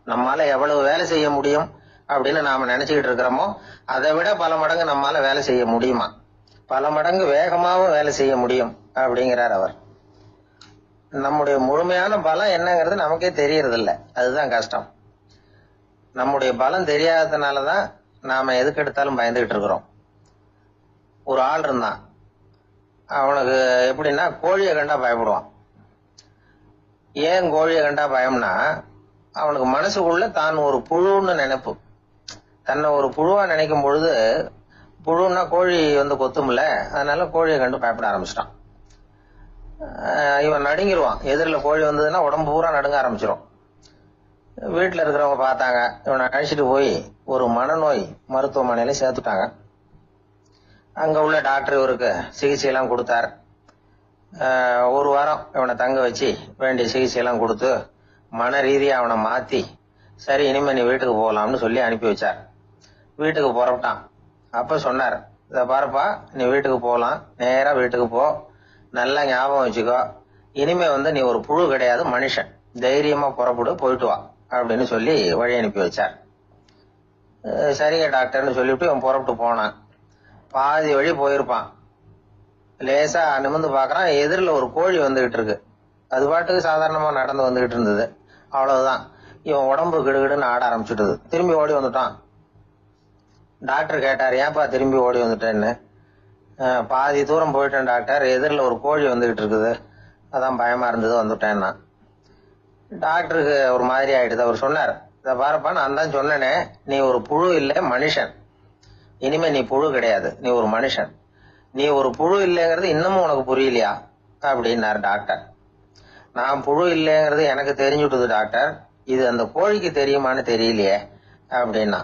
நம்மால எவ்வளவு வேலை செய்ய முடியும் அப்படின்னு நாம நினைச்சுக்கிட்டு இருக்கிறோமோ அதை விட பல மடங்கு நம்மால வேலை செய்ய முடியுமா, பல மடங்கு வேகமாவும் வேலை செய்ய முடியும் அப்படிங்கிறார் அவர். நம்முடைய முழுமையான பலம் என்னங்கிறது நமக்கே தெரியறது இல்லை, அதுதான் கஷ்டம். நம்முடைய பலம் தெரியாததுனாலதான் நாம எதுக்கு எடுத்தாலும் பயந்துகிட்டு இருக்கிறோம். ஒரு ஆள் இருந்தான், அவனுக்கு எப்படின்னா கோழியை கண்டா பயப்படுவான். ஏன் கோழியை கண்டா பயம்னா, அவனுக்கு மனசுக்குள்ள தான் ஒரு புழுன்னு நினைப்பு. தன்னை ஒரு புழுவா நினைக்கும் பொழுது, புழுன்னா கோழி கொத்தும்ல, அதனால கோழியை கண்டு பயப்பட ஆரம்பிச்சிட்டான். இவன் நடுங்கிடுவான். எதிரில் கோழி வந்ததுன்னா உடம்பு பூரா நடுங்க ஆரம்பிச்சிடும். வீட்டுல இருக்கிறவங்க பார்த்தாங்க, இவனை அழைச்சிட்டு போய் ஒரு மனநோய் மருத்துவமனையில சேர்த்துட்டாங்க. அங்க உள்ள டாக்டர் இவருக்கு சிகிச்சை எல்லாம் கொடுத்தார். ஒரு வாரம் இவனை தங்க வச்சு வேண்டிய சிகிச்சை எல்லாம் கொடுத்து மன ரீதியா அவனை மாத்தி, சரி இனிமே நீ வீட்டுக்கு போகலாம்னு சொல்லி அனுப்பி வச்சார். வீட்டுக்கு புறப்பட்டான். அப்ப சொன்னார், இத பாருப்பா, நீ வீட்டுக்கு போகலாம், நேரா வீட்டுக்கு போ, நல்லா ஞாபகம் வச்சுக்கோ, இனிமே நீ ஒரு புழு கிடையாது, மனுஷன், தைரியமா புறப்படு, போயிட்டு வா அப்படின்னு சொல்லி வழி அனுப்பி வச்சார். சரிங்க டாக்டர்னு சொல்லிவிட்டு இவன் புறப்பட்டு போனான். பாதி வழி போயிருப்பான். லேசா நிமிர்ந்து பாக்குறான், எதிரில் ஒரு கோழி வந்துகிட்டு இருக்கு. அது பாட்டுக்கு சாதாரணமா நடந்து வந்துகிட்டு இருந்தது. அவ்வளவுதான், இவன் உடம்பு கிடுகிடுன்னு ஆட ஆரம்பிச்சுட்டுது. திரும்பி ஓடி வந்துட்டான். டாக்டர் கேட்டார், ஏன்பா திரும்பி ஓடி வந்துட்டேன்னு. பாதி தூரம் போயிட்டேன் டாக்டர், எதிரில் ஒரு கோழி வந்துகிட்டு இருக்குது, அதான் பயமா இருந்தது வந்துட்டேன்னா. டாக்டருக்கு ஒரு மாதிரி ஆயிடுது. அவர் சொன்னார், இதை பாருப்பா, நான் தான் சொன்னேனே, நீ ஒரு புழு இல்லை மனுஷன், இனிமே நீ புழு கிடையாது, நீ ஒரு மனுஷன். நீ ஒரு புழு இல்லைங்கிறது இன்னமும் உனக்கு புரியலையா அப்படின்னாரு டாக்டர். நான் புழு இல்லைங்கிறது எனக்கு தெரிஞ்சுட்டுது டாக்டர், இது அந்த கோழிக்கு தெரியுமான்னு தெரியலையே அப்படின்னா.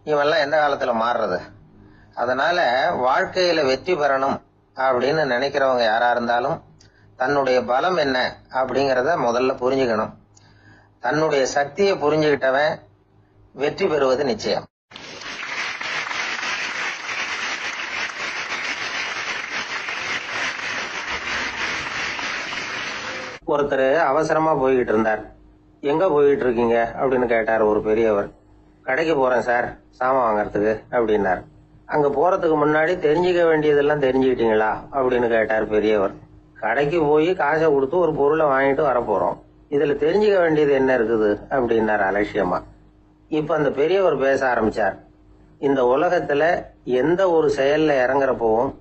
இவெல்லாம் எந்த காலத்துல மாறுறது? அதனால வாழ்க்கையில வெற்றி பெறணும் அப்படின்னு நினைக்கிறவங்க யாரா இருந்தாலும் தன்னுடைய பலம் என்ன அப்படிங்கிறத முதல்ல புரிஞ்சுக்கணும். தன்னுடைய சக்தியை புரிஞ்சுக்கிட்டவன் வெற்றி பெறுவது நிச்சயம். ஒருத்தர் அவசரமா போய்கிட்டு இருந்தார். எங்க போய்கிட்டு இருக்கீங்க அப்படின்னு கேட்டார் ஒரு பெரியவர். கடைக்கு போறேன் சார், சாமான் வாங்கறதுக்கு அப்படின்னார். அங்க போறதுக்கு முன்னாடி தெரிஞ்சுக்க வேண்டியதெல்லாம் தெரிஞ்சுக்கிட்டீங்களா அப்படின்னு கேட்டார் பெரியவர். கடைக்கு போய் காசை கொடுத்து ஒரு பொருளை வாங்கிட்டு வரப்போறோம், இதுல தெரிஞ்சுக்க வேண்டியது என்ன இருக்குது அப்படின்னார் அலட்சியமா. இப்ப அந்த பெரியவர் பேச ஆரம்பிச்சார். இந்த உலகத்துல எந்த ஒரு செயல்ல இறங்குறப்பவும்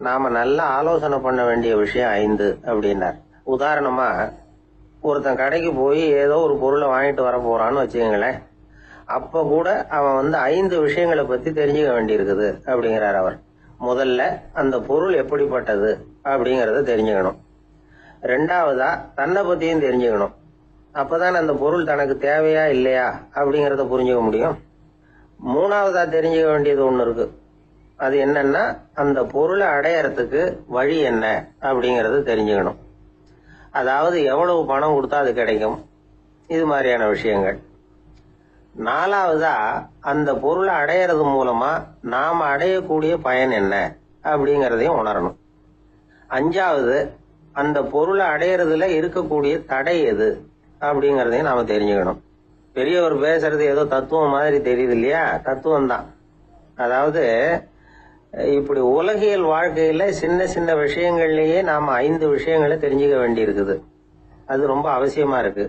நாம நல்லா ஆலோசனை பண்ண வேண்டிய விஷயம் 5 அப்படின்னார். உதாரணமா, ஒருத்தன் கடைக்கு போய் ஏதோ ஒரு பொருளை வாங்கிட்டு வர போறான்னு வச்சுக்கங்களேன். அப்ப கூட அவன் 5 விஷயங்களை பத்தி தெரிஞ்சுக்க வேண்டியிருக்குது அப்படிங்கிறார் அவர். முதல்ல அந்த பொருள் எப்படிப்பட்டது அப்படிங்கறத தெரிஞ்சுக்கணும். 2வதா தன்னை பத்தியும் தெரிஞ்சுக்கணும். அப்பதான் அந்த பொருள் தனக்கு தேவையா இல்லையா அப்படிங்கறத புரிஞ்சுக்க முடியும். 3வதா தெரிஞ்சுக்க வேண்டியது ஒண்ணு இருக்கு. அது என்னன்னா, அந்த பொருளை அடையறதுக்கு வழி என்ன அப்படிங்கறது தெரிஞ்சுக்கணும். அதாவது எவ்வளவு பணம் கொடுத்தா அது கிடைக்கும், இது மாதிரியான விஷயங்கள். 4வதா அந்த பொருளை அடையறது மூலமா நாம அடையக்கூடிய பயன் என்ன அப்படிங்கறதையும் உணரணும். 5வது அந்த பொருளை அடையறதுல இருக்கக்கூடிய தடை எது அப்படிங்கறதையும் நாம தெரிஞ்சுக்கணும். பெரியவர் பேசுறது ஏதோ தத்துவம் மாதிரி தெரியுது இல்லையா? தத்துவம் தான். அதாவது இப்படி உலகியல் வாழ்க்கையில சின்ன சின்ன விஷயங்கள்லயே நாம 5 விஷயங்களை தெரிஞ்சுக்க வேண்டி இருக்குது. அது ரொம்ப அவசியமா இருக்கு.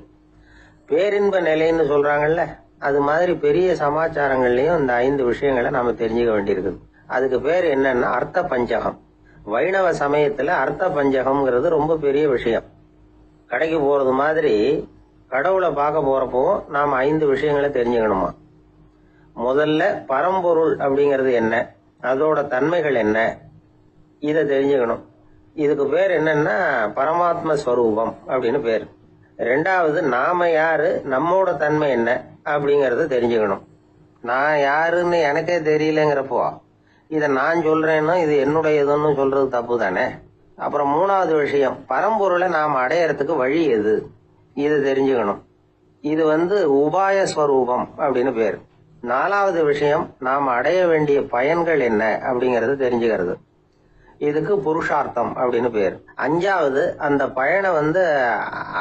பேரின்ப நிலைன்னு சொல்றாங்கல்ல, அது மாதிரி பெரிய சமாச்சாரங்கள்லயும் இந்த 5 விஷயங்களை நாம தெரிஞ்சுக்க வேண்டியிருக்குது. அதுக்கு பேர் என்னன்னா அர்த்த பஞ்சகம். வைணவ சமயத்துல அர்த்த பஞ்சகம்ங்கிறது ரொம்ப பெரிய விஷயம். கடைக்கு போறது மாதிரி கடவுளை பார்க்க போறப்போ நாம 5 விஷயங்களை தெரிஞ்சுக்கணுமா. முதல்ல பரம்பொருள் அப்படிங்கிறது என்ன, அதோட தன்மைகள் என்ன, இத தெரிஞ்சுக்கணும். இதுக்கு பேர் என்னன்னா பரமாத்ம ஸ்வரூபம் அப்படின்னு பேர். 2வது நாம யாரு, நம்மோட தன்மை என்ன அப்படிங்கறத தெரிஞ்சுக்கணும். நான் யாருன்னு எனக்கே தெரியலங்கிறப்போ இத நான் சொல்றேன்னா இது என்னுடையதுன்னு சொல்றது தப்பு தானே. அப்புறம் 3வது விஷயம், பரம்பொருளை நாம அடையறதுக்கு வழி எது, இது தெரிஞ்சுக்கணும். இது உபாய ஸ்வரூபம் அப்படின்னு பேர். 4வது விஷயம், நாம அடைய வேண்டிய பயன்கள் என்ன அப்படிங்கறது தெரிஞ்சுக்கிறது. இதுக்கு புருஷார்த்தம் அப்படின்னு பேர். 5வது அந்த பயனை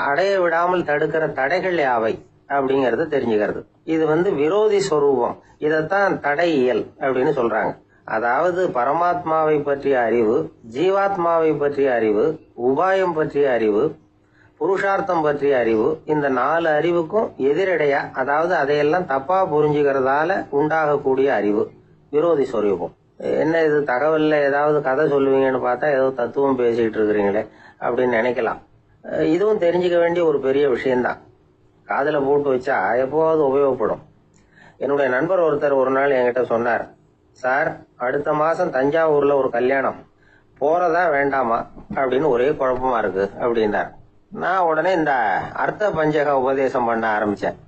அடைய விடாமல் தடுக்கிற தடைகள் யாவை அப்படிங்கறது தெரிஞ்சுக்கிறது. இது விரோதி ஸ்வரூபம். இதத்தான் தடையியல் அப்படின்னு சொல்றாங்க. அதாவது பரமாத்மாவை பற்றிய அறிவு, ஜீவாத்மாவை பற்றிய அறிவு, உபாயம் பற்றிய அறிவு, புருஷார்த்தம் பற்றிய அறிவு, இந்த 4 அறிவுக்கும் எதிரடையா, அதாவது அதையெல்லாம் தப்பா புரிஞ்சுக்கிறதால உண்டாகக்கூடிய அறிவு விரோதி ஸ்வரூபம். என்ன இது தகவல்ல ஏதாவது கதை சொல்லுவீங்கன்னு பார்த்தா ஏதோ தத்துவம் பேசிட்டு இருக்கிறீங்களே அப்படின்னு நினைக்கலாம். இதுவும் தெரிஞ்சுக்க வேண்டிய ஒரு பெரிய விஷயம்தான். காதுல போட்டு வச்சா எப்போவாவது உபயோகப்படும். என்னுடைய நண்பர் ஒருத்தர் ஒரு நாள் என்கிட்ட சொன்னார், சார், அடுத்த மாசம் தஞ்சாவூர்ல ஒரு கல்யாணம், போறதா வேண்டாமா அப்படின்னு ஒரே குழப்பமா இருக்கு அப்படின்னார். நான் உடனே இந்த அர்த்த பஞ்சக உபதேசம் பண்ண ஆரம்பிச்சேன்.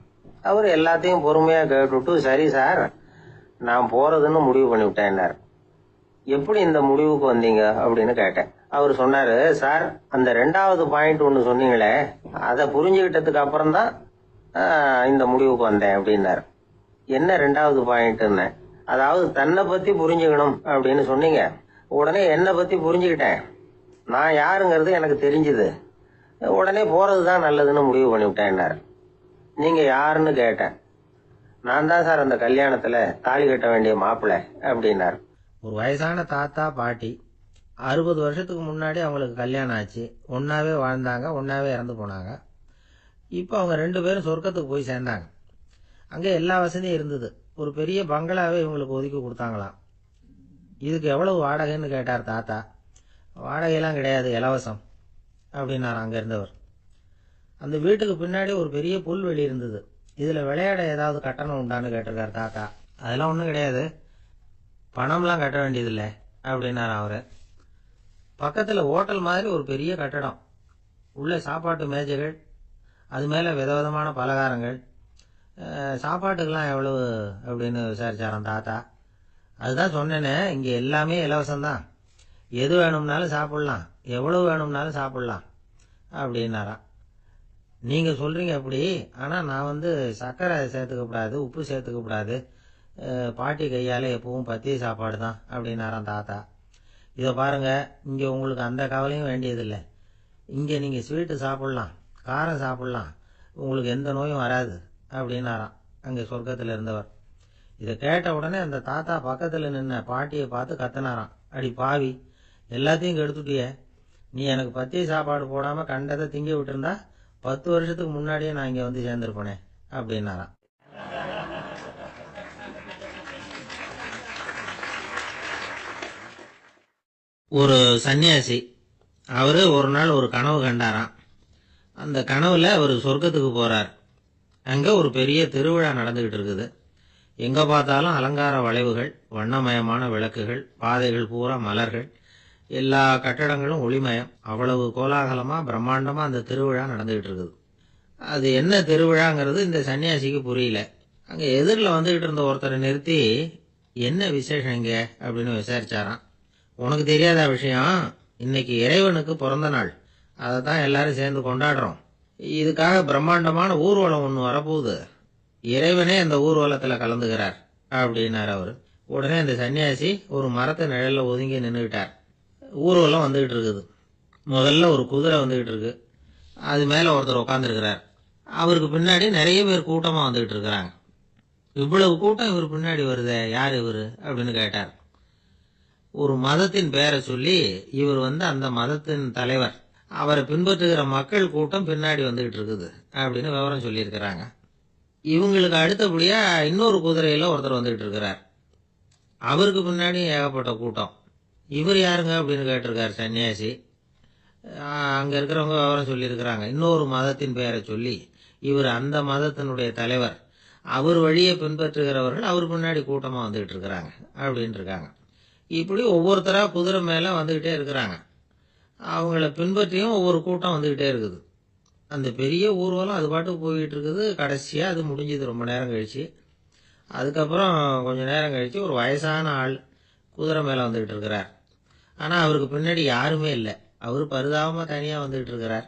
அவர் எல்லாத்தையும் பொறுமையா கேட்டுட்டு, சரி சார், நான் போறதுன்னு முடிவு பண்ணிவிட்டேன்னார். எப்படி இந்த முடிவுக்கு வந்தீங்க அப்படின்னு கேட்டேன். அவர் சொன்னாரு, சார், அந்த 2வது பாயிண்ட் ஒண்ணு சொன்னீங்களே, அதை புரிஞ்சுக்கிட்டதுக்கு அப்புறம் தான் இந்த முடிவுக்கு வந்தேன் அப்படின்னாரு. என்ன 2வது பாயிண்ட்னு? அதாவது தன்னை பத்தி புரிஞ்சுக்கணும் அப்படின்னு சொன்னீங்க. உடனே என்னை பத்தி புரிஞ்சுக்கிட்டேன், நான் யாருங்கிறது எனக்கு தெரிஞ்சுது, உடனே போறதுதான் நல்லதுன்னு முடிவு பண்ணிவிட்டேன்னாரு. நீங்க யாருன்னு கேட்டேன். நான் தான் சார் அந்த கல்யாணத்துல தாலி கட்ட வேண்டிய மாப்பிள்ளை அப்படின்னாரு. ஒரு வயசான தாத்தா பாட்டி 60 வருஷத்துக்கு முன்னாடி அவங்களுக்கு கல்யாணம் ஆச்சு. ஒன்னாவே வாழ்ந்தாங்க, ஒன்னாவே இறந்து போனாங்க. இப்ப அவங்க 2 பேரும் சொர்க்கத்துக்கு போய் சேர்ந்தாங்க. அங்கே எல்லா வசதியும் இருந்தது. ஒரு பெரிய பங்களாவே இவங்களுக்கு ஒதுக்கி கொடுத்தாங்களாம். இதுக்கு எவ்வளவு வாடகைன்னு கேட்டார் தாத்தா. வாடகையெல்லாம் கிடையாது, இலவசம் அப்படின்னார் அங்க இருந்தவர். அந்த வீட்டுக்கு பின்னாடி ஒரு பெரிய புல்வெளி இருந்தது. இதுல விளையாட ஏதாவது கட்டணம் உண்டான்னு கேட்டிருக்காரு தாத்தா. அதெல்லாம் ஒன்றும் கிடையாது, பணம்லாம் கட்ட வேண்டியதில்லை அப்படின்னாரு அவரு. பக்கத்துல ஹோட்டல் மாதிரி ஒரு பெரிய கட்டடம், உள்ள சாப்பாட்டு மேஜைகள், அது மேல விதவிதமான பலகாரங்கள். சாப்பாட்டுக்கெல்லாம் எவ்வளவு அப்படின்னு விசாரிச்சாராம் தாத்தா. அதுதான் சொன்னேனே, இங்க எல்லாமே இலவசம்தான், எது வேணும்னாலும் சாப்பிடலாம், எவ்வளவு வேணும்னாலும் சாப்பிடலாம் அப்படின்னாராம். நீங்க சொல்றீங்க அப்படி, ஆனா நான் சர்க்கரை சேர்த்துக்க கூடாது, உப்பு சேர்த்துக்க கூடாது, பாட்டி கையால எப்பவும் பத்திய சாப்பாடு தான் அப்படின்னாராம் தாத்தா. இதை பாருங்க, இங்க உங்களுக்கு அந்த கவலையும் வேண்டியதில்லை. இங்க நீங்க ஸ்வீட்டு சாப்பிடலாம், காரம் சாப்பிடலாம், உங்களுக்கு எந்த நோயும் வராது அப்படின்னாராம் அங்க சொர்க்கத்துல இருந்தவர். இதை கேட்ட உடனே அந்த தாத்தா பக்கத்துல நின்ன பாட்டியை பார்த்து கத்தினாராம், அடி பாவி, எல்லாத்தையும் கெடுத்துட்டிய, நீ எனக்கு பத்திய சாப்பாடு போடாம கண்டதை திங்க விட்டுருந்தா 10 வருஷத்துக்கு முன்னாடியே நான் இங்க சேர்ந்திருப்பேனே அப்படின்னாராம். ஒரு சன்னியாசி, அவரு ஒரு நாள் ஒரு கனவு கண்டாராம். அந்த கனவுல அவர் சொர்க்கத்துக்கு போறார். அங்க ஒரு பெரிய திருவிழா நடந்துகிட்டு இருக்குது. எங்க பார்த்தாலும் அலங்கார வளைவுகள், வண்ணமயமான விளக்குகள், பாதைகள் பூரா மலர்கள், எல்லா கட்டடங்களும் ஒளிமயம். அவ்வளவு கோலாகலமா பிரம்மாண்டமா அந்த திருவிழா நடந்துகிட்டு இருக்குது. அது என்ன திருவிழாங்கிறது இந்த சன்னியாசிக்கு புரியல. அங்க எதிரில் வந்துகிட்டு இருந்த ஒருத்தரை நிறுத்தி, என்ன விசேஷம் இங்க அப்படின்னு விசாரிச்சாராம். உனக்கு தெரியாத விஷயம், இன்னைக்கு இறைவனுக்கு பிறந்த நாள், அதை தான் எல்லாரும் சேர்ந்து கொண்டாடுறோம். இதுக்காக பிரம்மாண்டமான ஊர்வலம் ஒன்று வரப்போகுது, இறைவனே அந்த ஊர்வலத்துல கலந்துகிறார் அப்படின்னாரு அவரு. உடனே அந்த சன்னியாசி ஒரு மரத்து நிழல்ல ஒதுங்கி நின்றுகிட்டார். ஊர்வலம் வந்துகிட்டு இருக்குது. முதல்ல ஒரு குதிரை வந்துகிட்டு இருக்கு, அது மேல ஒருத்தர் உட்காந்துருக்கிறார். அவருக்கு பின்னாடி நிறைய பேர் கூட்டமா வந்துகிட்டு இருக்கிறாங்க. இவ்வளவு கூட்டம் இவர் பின்னாடி வருதே, யார் இவரு அப்படின்னு கேட்டார். ஒரு மதத்தின் பெயரை சொல்லி, இவர் அந்த மதத்தின் தலைவர், அவரை பின்பற்றுகிற மக்கள் கூட்டம் பின்னாடி வந்துகிட்டு இருக்குது அப்படின்னு விவரம் சொல்லியிருக்கிறாங்க. இவங்களுக்கு அடுத்தபடியா இன்னொரு குதிரையில ஒருத்தர் வந்துகிட்டு இருக்கிறார். அவருக்கு பின்னாடி ஏகப்பட்ட கூட்டம். இவர் யாருங்க அப்படின்னு கேட்டிருக்காரு சன்னியாசி. அங்க இருக்கிறவங்க விவரம் சொல்லியிருக்கிறாங்க. இன்னொரு மதத்தின் பெயரை சொல்லி, இவர் அந்த மதத்தினுடைய தலைவர், அவர் வழியை பின்பற்றுகிறவர்கள் அவர் பின்னாடி கூட்டமா வந்துகிட்டு இருக்கிறாங்க அப்படின்னு இருக்காங்க. இப்படி ஒவ்வொருத்தரா குதிரை மேல வந்துகிட்டே இருக்கிறாங்க. அவங்கள பின்பற்றியும் ஒவ்வொரு கூட்டம் வந்துகிட்டே இருக்குது. அந்த பெரிய ஊர்வலம் அது பாட்டுக்கு போயிட்டு இருக்குது. கடைசியா அது முடிஞ்சது ரொம்ப நேரம் கழிச்சு. அதுக்கப்புறம் கொஞ்ச நேரம் கழிச்சு ஒரு வயசான ஆள் குதிரை மேல வந்துகிட்டு இருக்கிறார். ஆனா அவருக்கு பின்னாடி யாருமே இல்லை. அவரு பரிதாபமா தனியா வந்துகிட்டு இருக்கிறார்.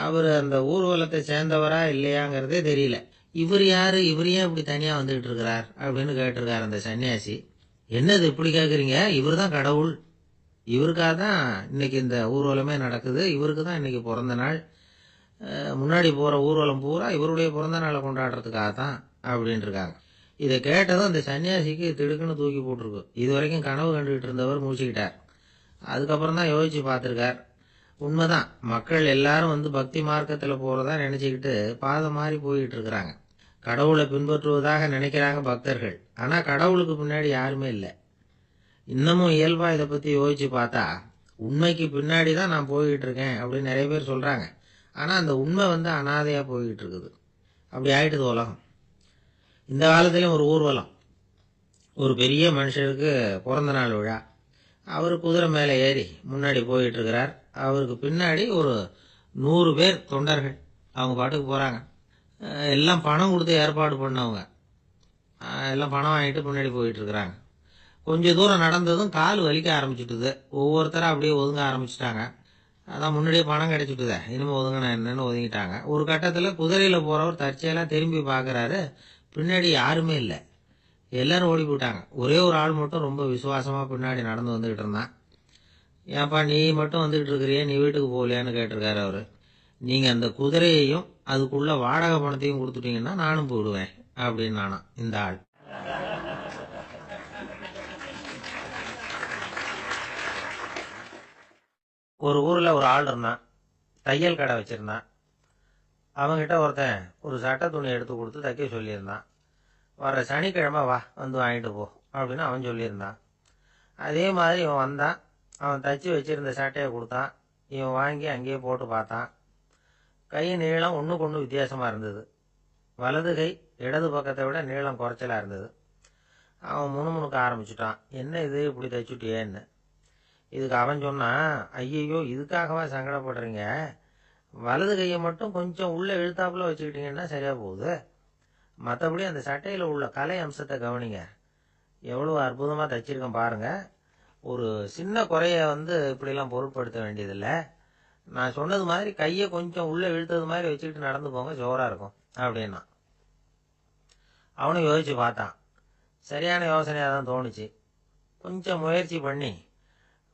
அவரு அந்த ஊர்வலத்தை சேர்ந்தவரா இல்லையாங்கிறதே தெரியல. இவர் யாரு, இவர் ஏன் இப்படி தனியா வந்துகிட்டு இருக்கிறார் அப்படின்னு கேட்டிருக்காரு அந்த சன்னியாசி. என்னது இப்படி கேக்குறீங்க, இவர் தான் கடவுள், இவருக்காக தான் இன்னைக்கு இந்த ஊர்வலமே நடக்குது, இவருக்கு தான் இன்னைக்கு பிறந்த நாள், முன்னாடி போற ஊர்வலம் பூரா இவருடைய பிறந்த நாளை கொண்டாடுறதுக்காக தான் அப்படின்னு இருக்காங்க. இதை கேட்டதும் அந்த சன்னியாசிக்கு திடுக்குன்னு தூக்கி போட்டிருக்கு. இது வரைக்கும் கனவு கண்டுகிட்டு இருந்தவர் மூச்சுக்கிட்டார். அதுக்கப்புறம் தான் யோசிச்சு பார்த்திருக்கார். உண்மைதான், மக்கள் எல்லாரும் பக்தி மார்க்கத்துல போறதா நினைச்சுக்கிட்டு பாதை மாறி போயிட்டு இருக்கிறாங்க. கடவுளை பின்பற்றுவதாக நினைக்கிறாங்க பக்தர்கள். ஆனா கடவுளுக்கு பின்னாடி யாருமே இல்லை. இன்னமும் இயல்பா இதை பத்தி யோசிச்சு பார்த்தா, உண்மைக்கு பின்னாடி தான் நான் போயிட்டு இருக்கேன் அப்படின்னு நிறைய பேர் சொல்றாங்க. ஆனா அந்த உண்மை அனாதையா போயிட்டு இருக்குது. அப்படி ஆயிட்டுது உலகம். இந்த காலத்திலும் ஒரு ஊர்வலம், ஒரு பெரிய மனுஷருக்கு பிறந்த நாள் விழா. அவரு குதிரை மேல ஏறி முன்னாடி போயிட்டு இருக்கிறார். அவருக்கு பின்னாடி ஒரு 100 பேர் தொண்டர்கள் அவங்க பாட்டுக்கு போறாங்க. எல்லாம் பணம் கொடுத்து ஏற்பாடு பண்ணவங்க. எல்லாம் பணம் வாங்கிட்டு முன்னாடி போயிட்டு இருக்கிறாங்க. கொஞ்ச தூரம் நடந்ததும் கால் வலிக்க ஆரம்பிச்சுட்டுது. ஒவ்வொருத்தரும் அப்படியே ஒதுங்க ஆரம்பிச்சுட்டாங்க. அதான் முன்னாடியே பணம் கிடைச்சிட்டுதே, இனிமே ஒதுங்கினா என்னன்னு ஒதுங்கிட்டாங்க. ஒரு கட்டத்துல குதிரையில போறவர் தற்செயலா திரும்பி பாக்குறாரு, பின்னாடி யாருமே இல்லை, எல்லாரும் ஓடி போயிட்டாங்க. ஒரே ஒரு ஆள் மட்டும் ரொம்ப விசுவாசமா பின்னாடி நடந்து வந்துகிட்டு இருந்தான். ஏன்பா நீ மட்டும் வந்துகிட்டு இருக்கிறியே, நீ வீட்டுக்கு போகலையான்னு கேட்டிருக்காரு அவரு. நீங்க அந்த குதிரையையும் அதுக்குள்ள வாடகை பணத்தையும் கொடுத்துட்டீங்கன்னா நானும் போயிடுவேன் அப்படின்னு நானா இந்த ஆள். ஒரு ஊர்ல ஒரு ஆள் இருந்தான், தையல் கடை வச்சிருந்தான். அவங்கிட்ட ஒருத்தன் ஒரு சட்டை துணி எடுத்து கொடுத்து தைக்க சொல்லியிருந்தான். வர சனிக்கிழமை வா வந்து வாங்கிட்டு போ அப்படின்னு அவன் சொல்லியிருந்தான். அதே மாதிரி இவன் வந்தான். அவன் தச்சு வச்சிருந்த சட்டையை கொடுத்தான். இவன் வாங்கி அங்கேயே போட்டு பார்த்தான். கை நீளம் ஒன்றுக்கு ஒன்று வித்தியாசமாக இருந்தது. வலது கை இடது பக்கத்தை விட நீளம் குறைச்சலாக இருந்தது. அவன் முணுமுணுக்க ஆரம்பிச்சுட்டான். என்ன இது இப்படி தைச்சுட்டியேன்னு. இதுக்கு அவன் சொன்னான், ஐயையோ இதுக்காகவா சங்கடப்படுறீங்க, வலது கையை மட்டும் கொஞ்சம் உள்ள இழுத்தாப்புல வச்சுக்கிட்டீங்கன்னா சரியா போகுது. மற்றபடி அந்த சட்டையில் உள்ள கலை அம்சத்தை கவனிங்க, எவ்வளோ அற்புதமாக தைச்சிருக்கேன் பாருங்க. ஒரு சின்ன குறைய இப்படிலாம் பொருட்படுத்த வேண்டியதில்லை. நான் சொன்னது மாதிரி கையை கொஞ்சம் உள்ள இழுத்தது மாதிரி வச்சுக்கிட்டு நடந்து போங்க, ஜோரா இருக்கும் அப்படின்னா. அவனும் யோசிச்சு பார்த்தான். சரியான யோசனையாக தான் தோணுச்சு. கொஞ்சம் முயற்சி பண்ணி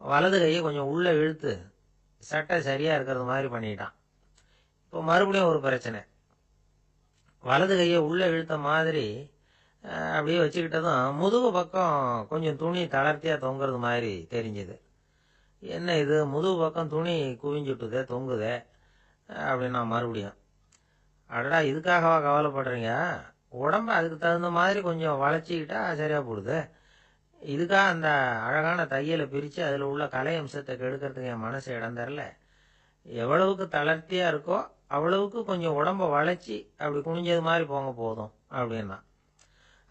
வலது கையை கொஞ்சம் உள்ள இழுத்து சட்டை சரியா இருக்கிறது மாதிரி பண்ணிட்டான். இப்போ மறுபடியும் ஒரு பிரச்சனை. வலது கையை உள்ள இழுத்த மாதிரி அப்படியே வச்சுக்கிட்டதும் முதுகு பக்கம் கொஞ்சம் துணி தளர்த்தியா தொங்குறது மாதிரி தெரிஞ்சுது. என்ன இது முதுகு பக்கம் துணி குவிஞ்சுட்டுதே தொங்குதே அப்படின்னா மறுபடியும், அடடா இதுக்காகவா கவலைப்படுறீங்க, உடம்ப அதுக்கு தகுந்த மாதிரி கொஞ்சம் வளைச்சிக்கிட்டா சரியா போடுது. இதுக்காக அந்த அழகான தையலை பிரித்து அதில் உள்ள கலை அம்சத்தை கெடுக்கிறதுக்கு என் மனசு இடம் தரல. எவ்வளவுக்கு தளர்த்தியா இருக்கோ அவ்வளவுக்கு கொஞ்சம் உடம்ப வளைச்சி அப்படி குனிஞ்சது மாதிரி போங்க போதும் அப்படின்னா.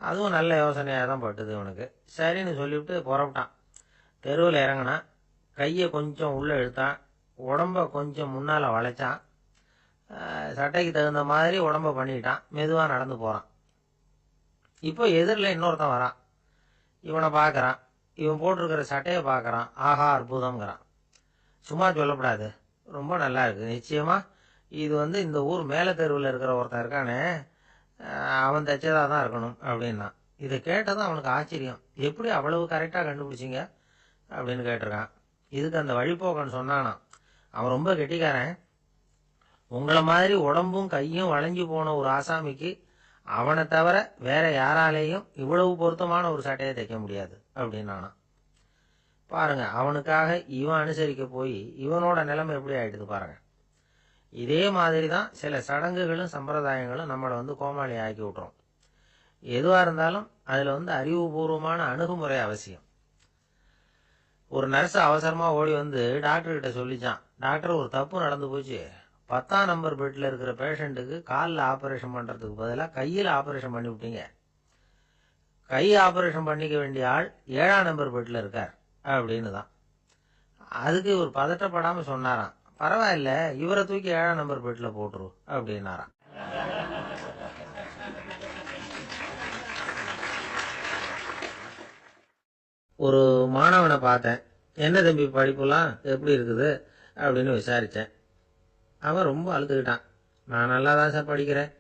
அதுவும் நல்ல யோசனையாக தான் பட்டுது இவனுக்கு. சரின்னு சொல்லிவிட்டு புறப்பட்டான். தெருவில் இறங்கினான். கையை கொஞ்சம் உள்ளே இழுத்தான். உடம்ப கொஞ்சம் முன்னால் வளைச்சான். சட்டைக்கு தகுந்த மாதிரி உடம்ப பண்ணிட்டான். மெதுவாக நடந்து போகிறான். இப்போ எதிரில் இன்னொருத்தன் வரான். இவனை பார்க்குறான். இவன் போட்டிருக்கிற சட்டையை பார்க்குறான். ஆஹா அற்புதம்ங்கிறான். சும்மா சொல்லப்படாது, ரொம்ப நல்லா இருக்கு. நிச்சயமா இது இந்த ஊர் மேலே தெருவில் இருக்கிற ஒருத்தன் இருக்கானே, அவன் தைச்சதாக தான் இருக்கணும் அப்படின்னா. இதை கேட்டதும் அவனுக்கு ஆச்சரியம். எப்படி அவ்வளவு கரெக்டாக கண்டுபிடிச்சிங்க அப்படின்னு கேட்டிருக்கான். இதுக்கு அந்த வழிபோக்கன் சொன்னானான், அவன் ரொம்ப கெட்டிக்காரன். உங்களை மாதிரி உடம்பும் கையும் வளைஞ்சு போன ஒரு ஆசாமிக்கு அவனை தவிர வேற யாராலேயும் இவ்வளவு பொருத்தமான ஒரு சட்டையை தைக்க முடியாது அப்படின்னானா. பாருங்க, அவனுக்காக இவன் அனுசரிக்க போய் இவனோட நிலைமை எப்படி ஆயிடுது பாருங்க. இதே மாதிரி தான் சில சடங்குகளும் சம்பிரதாயங்களும் நம்மளை கோமாளி ஆக்கி விட்டுரும். எதுவா இருந்தாலும் அதுல அறிவுபூர்வமான அணுகுமுறை அவசியம். ஒரு நர்ஸ் அவசரமா ஓடி டாக்டர் கிட்ட சொல்லிச்சான், டாக்டர் ஒரு தப்பு நடந்து போச்சு, 10ஆம் நம்பர் பெட்ல இருக்கிற பேஷண்ட்டுக்கு காலில் ஆபரேஷன் பண்றதுக்கு பதிலாக கையில் ஆபரேஷன் பண்ணி விட்டீங்க. கை ஆபரேஷன் பண்ணிக்க வேண்டிய ஆள் 7ஆம் நம்பர் பெட்ல இருக்கார் அப்படின்னு தான். அதுக்கு ஒரு பதட்டப்படாம சொன்னாராம், பரவாயில்ல இவரை தூக்கி 7ஆம் நம்பர் பெட்ல போட்டுரு அப்படின்னாராம். ஒரு மாணவனை பார்த்தேன். என்ன தம்பி படிப்புலாம் எப்படி இருக்குது அப்படின்னு விசாரிச்சேன். அவன் ரொம்ப அழுதுகிட்டான். நான் நல்லா தான் சார் படிக்கிறேன்,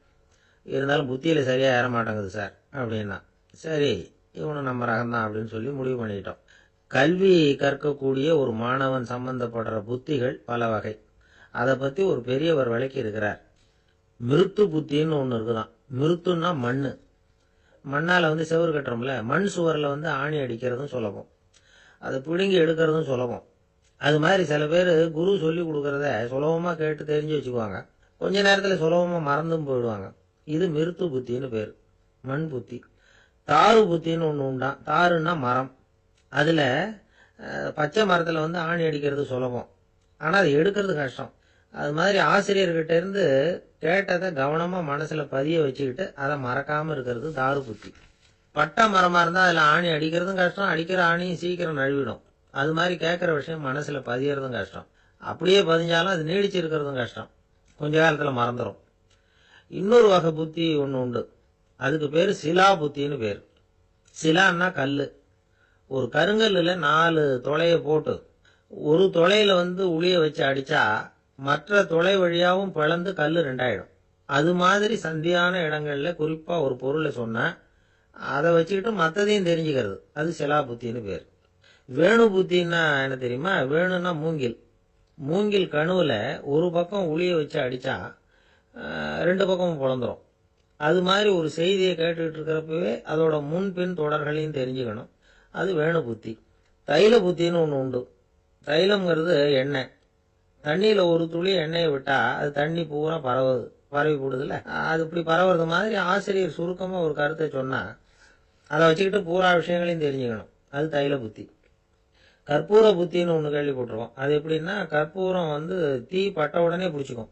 இருந்தாலும் புத்தியில் சரியாக ஏற மாட்டேங்குது சார் அப்படின்னா. சரி, இவனும் நம்ம ரகம்தான் அப்படின்னு சொல்லி முடிவு பண்ணிட்டோம். கல்வி கற்கக்கூடிய ஒரு மாணவன் சம்பந்தப்படுற புத்திகள் பல வகை. அதை பற்றி ஒரு பெரியவர் விளக்கி இருக்கிறார். மிருத்து புத்தின்னு ஒன்று இருக்குதான். மிருத்துன்னா மண்ணு. மண்ணால் செவுறு கட்டுறோம்ல, மண் சுவரில் ஆணி அடிக்கிறதும் சுலபம், அதை பிடுங்கி எடுக்கிறதும் சுலபம். அது மாதிரி சில பேர் குரு சொல்லி கொடுக்கறத சுலபமாக கேட்டு தெரிஞ்சு வச்சுக்குவாங்க, கொஞ்ச நேரத்தில் சுலபமாக மறந்தும் போயிடுவாங்க. இது மிருத்து புத்தின்னு பேர், மண் புத்தி. தாரு புத்தின்னு ஒன்று உண்டான். தாருன்னா மரம். அதில் பச்சை மரத்தில் ஆணி அடிக்கிறது சுலபம், ஆனால் அது எடுக்கிறது கஷ்டம். அது மாதிரி ஆசிரியர்கிட்ட இருந்து கேட்டதை கவனமாக மனசில் பதிய வச்சுக்கிட்டு அதை மறக்காமல் இருக்கிறது தாரு புத்தி. பட்டை மரமாக இருந்தால் அதில் ஆணி அடிக்கிறதும் கஷ்டம், அடிக்கிற ஆணியும் சீக்கிரம் நழுவிடும். அது மாதிரி கேட்குற விஷயம் மனசில் பதியறதும் கஷ்டம். அப்படியே பதிஞ்சாலும் அது நீடிச்சு இருக்கிறதும் கஷ்டம், கொஞ்ச காலத்தில் மறந்துடும். இன்னொரு வகை புத்தி ஒன்று உண்டு. அதுக்கு பேர் சிலா புத்தின்னு பேர். சிலான்னா கல். ஒரு கருங்கல்லில் 4 துளையை போட்டு ஒரு துளையில உளிய வச்சு அடிச்சா மற்ற துளை வழியாகவும் பிளந்து கல் 2ஆயிடும். அது மாதிரி சந்தியான இடங்கள்ல குறிப்பா ஒரு பொருளை சொன்னா அதை வச்சுக்கிட்டு மற்றதையும் தெரிஞ்சுக்கிறது, அது சிலா புத்தின்னு பேர். வேணு புத்தின்னா என்ன தெரியுமா? வேணுன்னா மூங்கில். மூங்கில் கணுவுல ஒரு பக்கம் உளிய வச்சு அடிச்சா 2 பக்கமும் பிளந்துரும். அது மாதிரி ஒரு செய்தியை கேட்டுக்கிட்டு இருக்கிறப்பவே அதோட முன்பின் தொடர்களையும் தெரிஞ்சுக்கணும், அது வேணு புத்தி. தைல புத்தின்னு ஒன்று உண்டு. தைலம்ங்கிறது எண்ணெய். தண்ணியில் ஒரு துளி எண்ணெயை விட்டா அது தண்ணி பூரா பரவி போடுதுல்ல, அது இப்படி பரவுறது மாதிரி ஆசிரியர் சுருக்கமா ஒரு கருத்தை சொன்னா அதை வச்சுக்கிட்டு பூரா விஷயங்களையும் தெரிஞ்சுக்கணும். அது தைல புத்தி. கற்பூர புத்தின்னு ஒன்று கேள்விப்பட்டிருக்கோம். அது எப்படின்னா, கற்பூரம் தீ பட்ட உடனே பிடிச்சிக்கும்.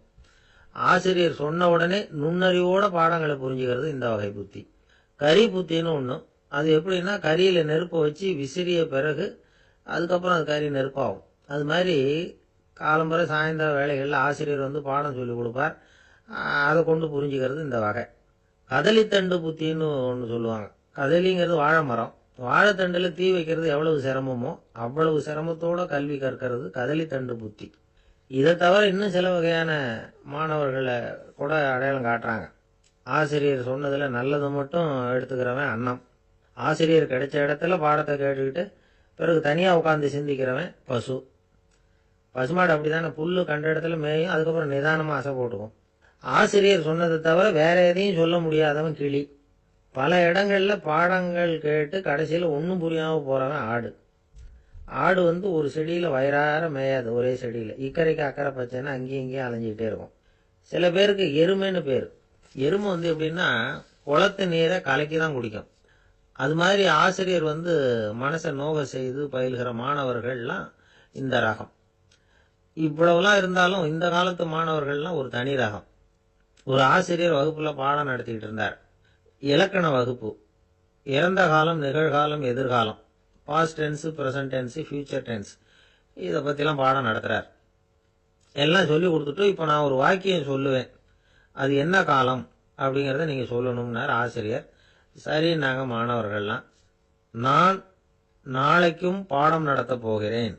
ஆசிரியர் சொன்ன உடனே நுண்ணறிவோட பாடங்களை புரிஞ்சுக்கிறது இந்த வகை புத்தி. கரி புத்தின்னு ஒன்று. அது எப்படின்னா, கரியில நெருப்பை வச்சு விசிறிய பிறகு அதுக்கப்புறம் அது கறி நெருப்பாகும். அது மாதிரி காலம்பரை சாயந்தர வேலைகளில் ஆசிரியர் பாடம் சொல்லி கொடுப்பார். அதை கொண்டு புரிஞ்சுக்கிறது இந்த வகை. கதலித்தண்டு புத்தின்னு ஒன்று சொல்லுவாங்க. கதலிங்கிறது வாழை மரம். வாழைத்தண்டில் தீ வைக்கிறது எவ்வளவு சிரமமோ அவ்வளவு சிரமத்தோட கல்வி கற்கிறது கதலித்தண்டு புத்தி. இதை தவிர இன்னும் சில வகையான மாணவர்களை கூட அடையாளம் காட்டுறாங்க. ஆசிரியர் சொன்னதுல நல்லது மட்டும் எடுத்துக்கிறவன் அன்னம். ஆசிரியர் கிடைச்ச இடத்துல பாடத்தை கேட்டுக்கிட்டு பிறகு தனியாக உட்காந்து சிந்திக்கிறவன் பசு. பசுமாடு அப்படித்தானே, புல்லு கண்ட இடத்துல மேயும், அதுக்கப்புறம் நிதானமாக அசை போட்டுக்கும். ஆசிரியர் சொன்னதை தவிர வேற எதையும் சொல்ல முடியாதவன் கிளி. பல இடங்கள்ல பாடங்கள் கேட்டு கடைசியில் ஒன்றும் புரியாமல் போறவன் ஆடு. ஆடு ஒரு செடியில வயிறார மேயாது, ஒரே செடியில. இக்கரைக்கு அக்கறை பச்சைன்னா அங்கேயும் இங்கேயும் அலைஞ்சிக்கிட்டே இருக்கும். சில பேருக்கு எருமைன்னு பேர். எருமை எப்படின்னா குளத்து நீரை கலக்கி தான் குடிக்கும். அது மாதிரி ஆசிரியர் மனசை நோக செய்து பயில்கிற மாணவர்கள்லாம் இந்த ரகம். இவ்வளவுலாம் இருந்தாலும் இந்த காலத்து மாணவர்கள்லாம் ஒரு தனி ரகம். ஒரு ஆசிரியர் வகுப்புல பாடம் நடத்திக்கிட்டு இருந்தார். இலக்கண வகுப்பு. இறந்த காலம், நிகழ்காலம், எதிர்காலம், past tense, present tense, future tense, இதை பற்றிலாம் பாடம் நடத்துகிறார். எல்லாம் சொல்லி கொடுத்துட்டு இப்போ நான் ஒரு வாக்கியம் சொல்லுவேன், அது என்ன காலம் அப்படிங்கிறத நீங்கள் சொல்லணும்னார் ஆசிரியர். சரி, நாங்கள் மாணவர்கள்லாம், நான் நாளைக்கும் பாடம் நடத்த போகிறேன்,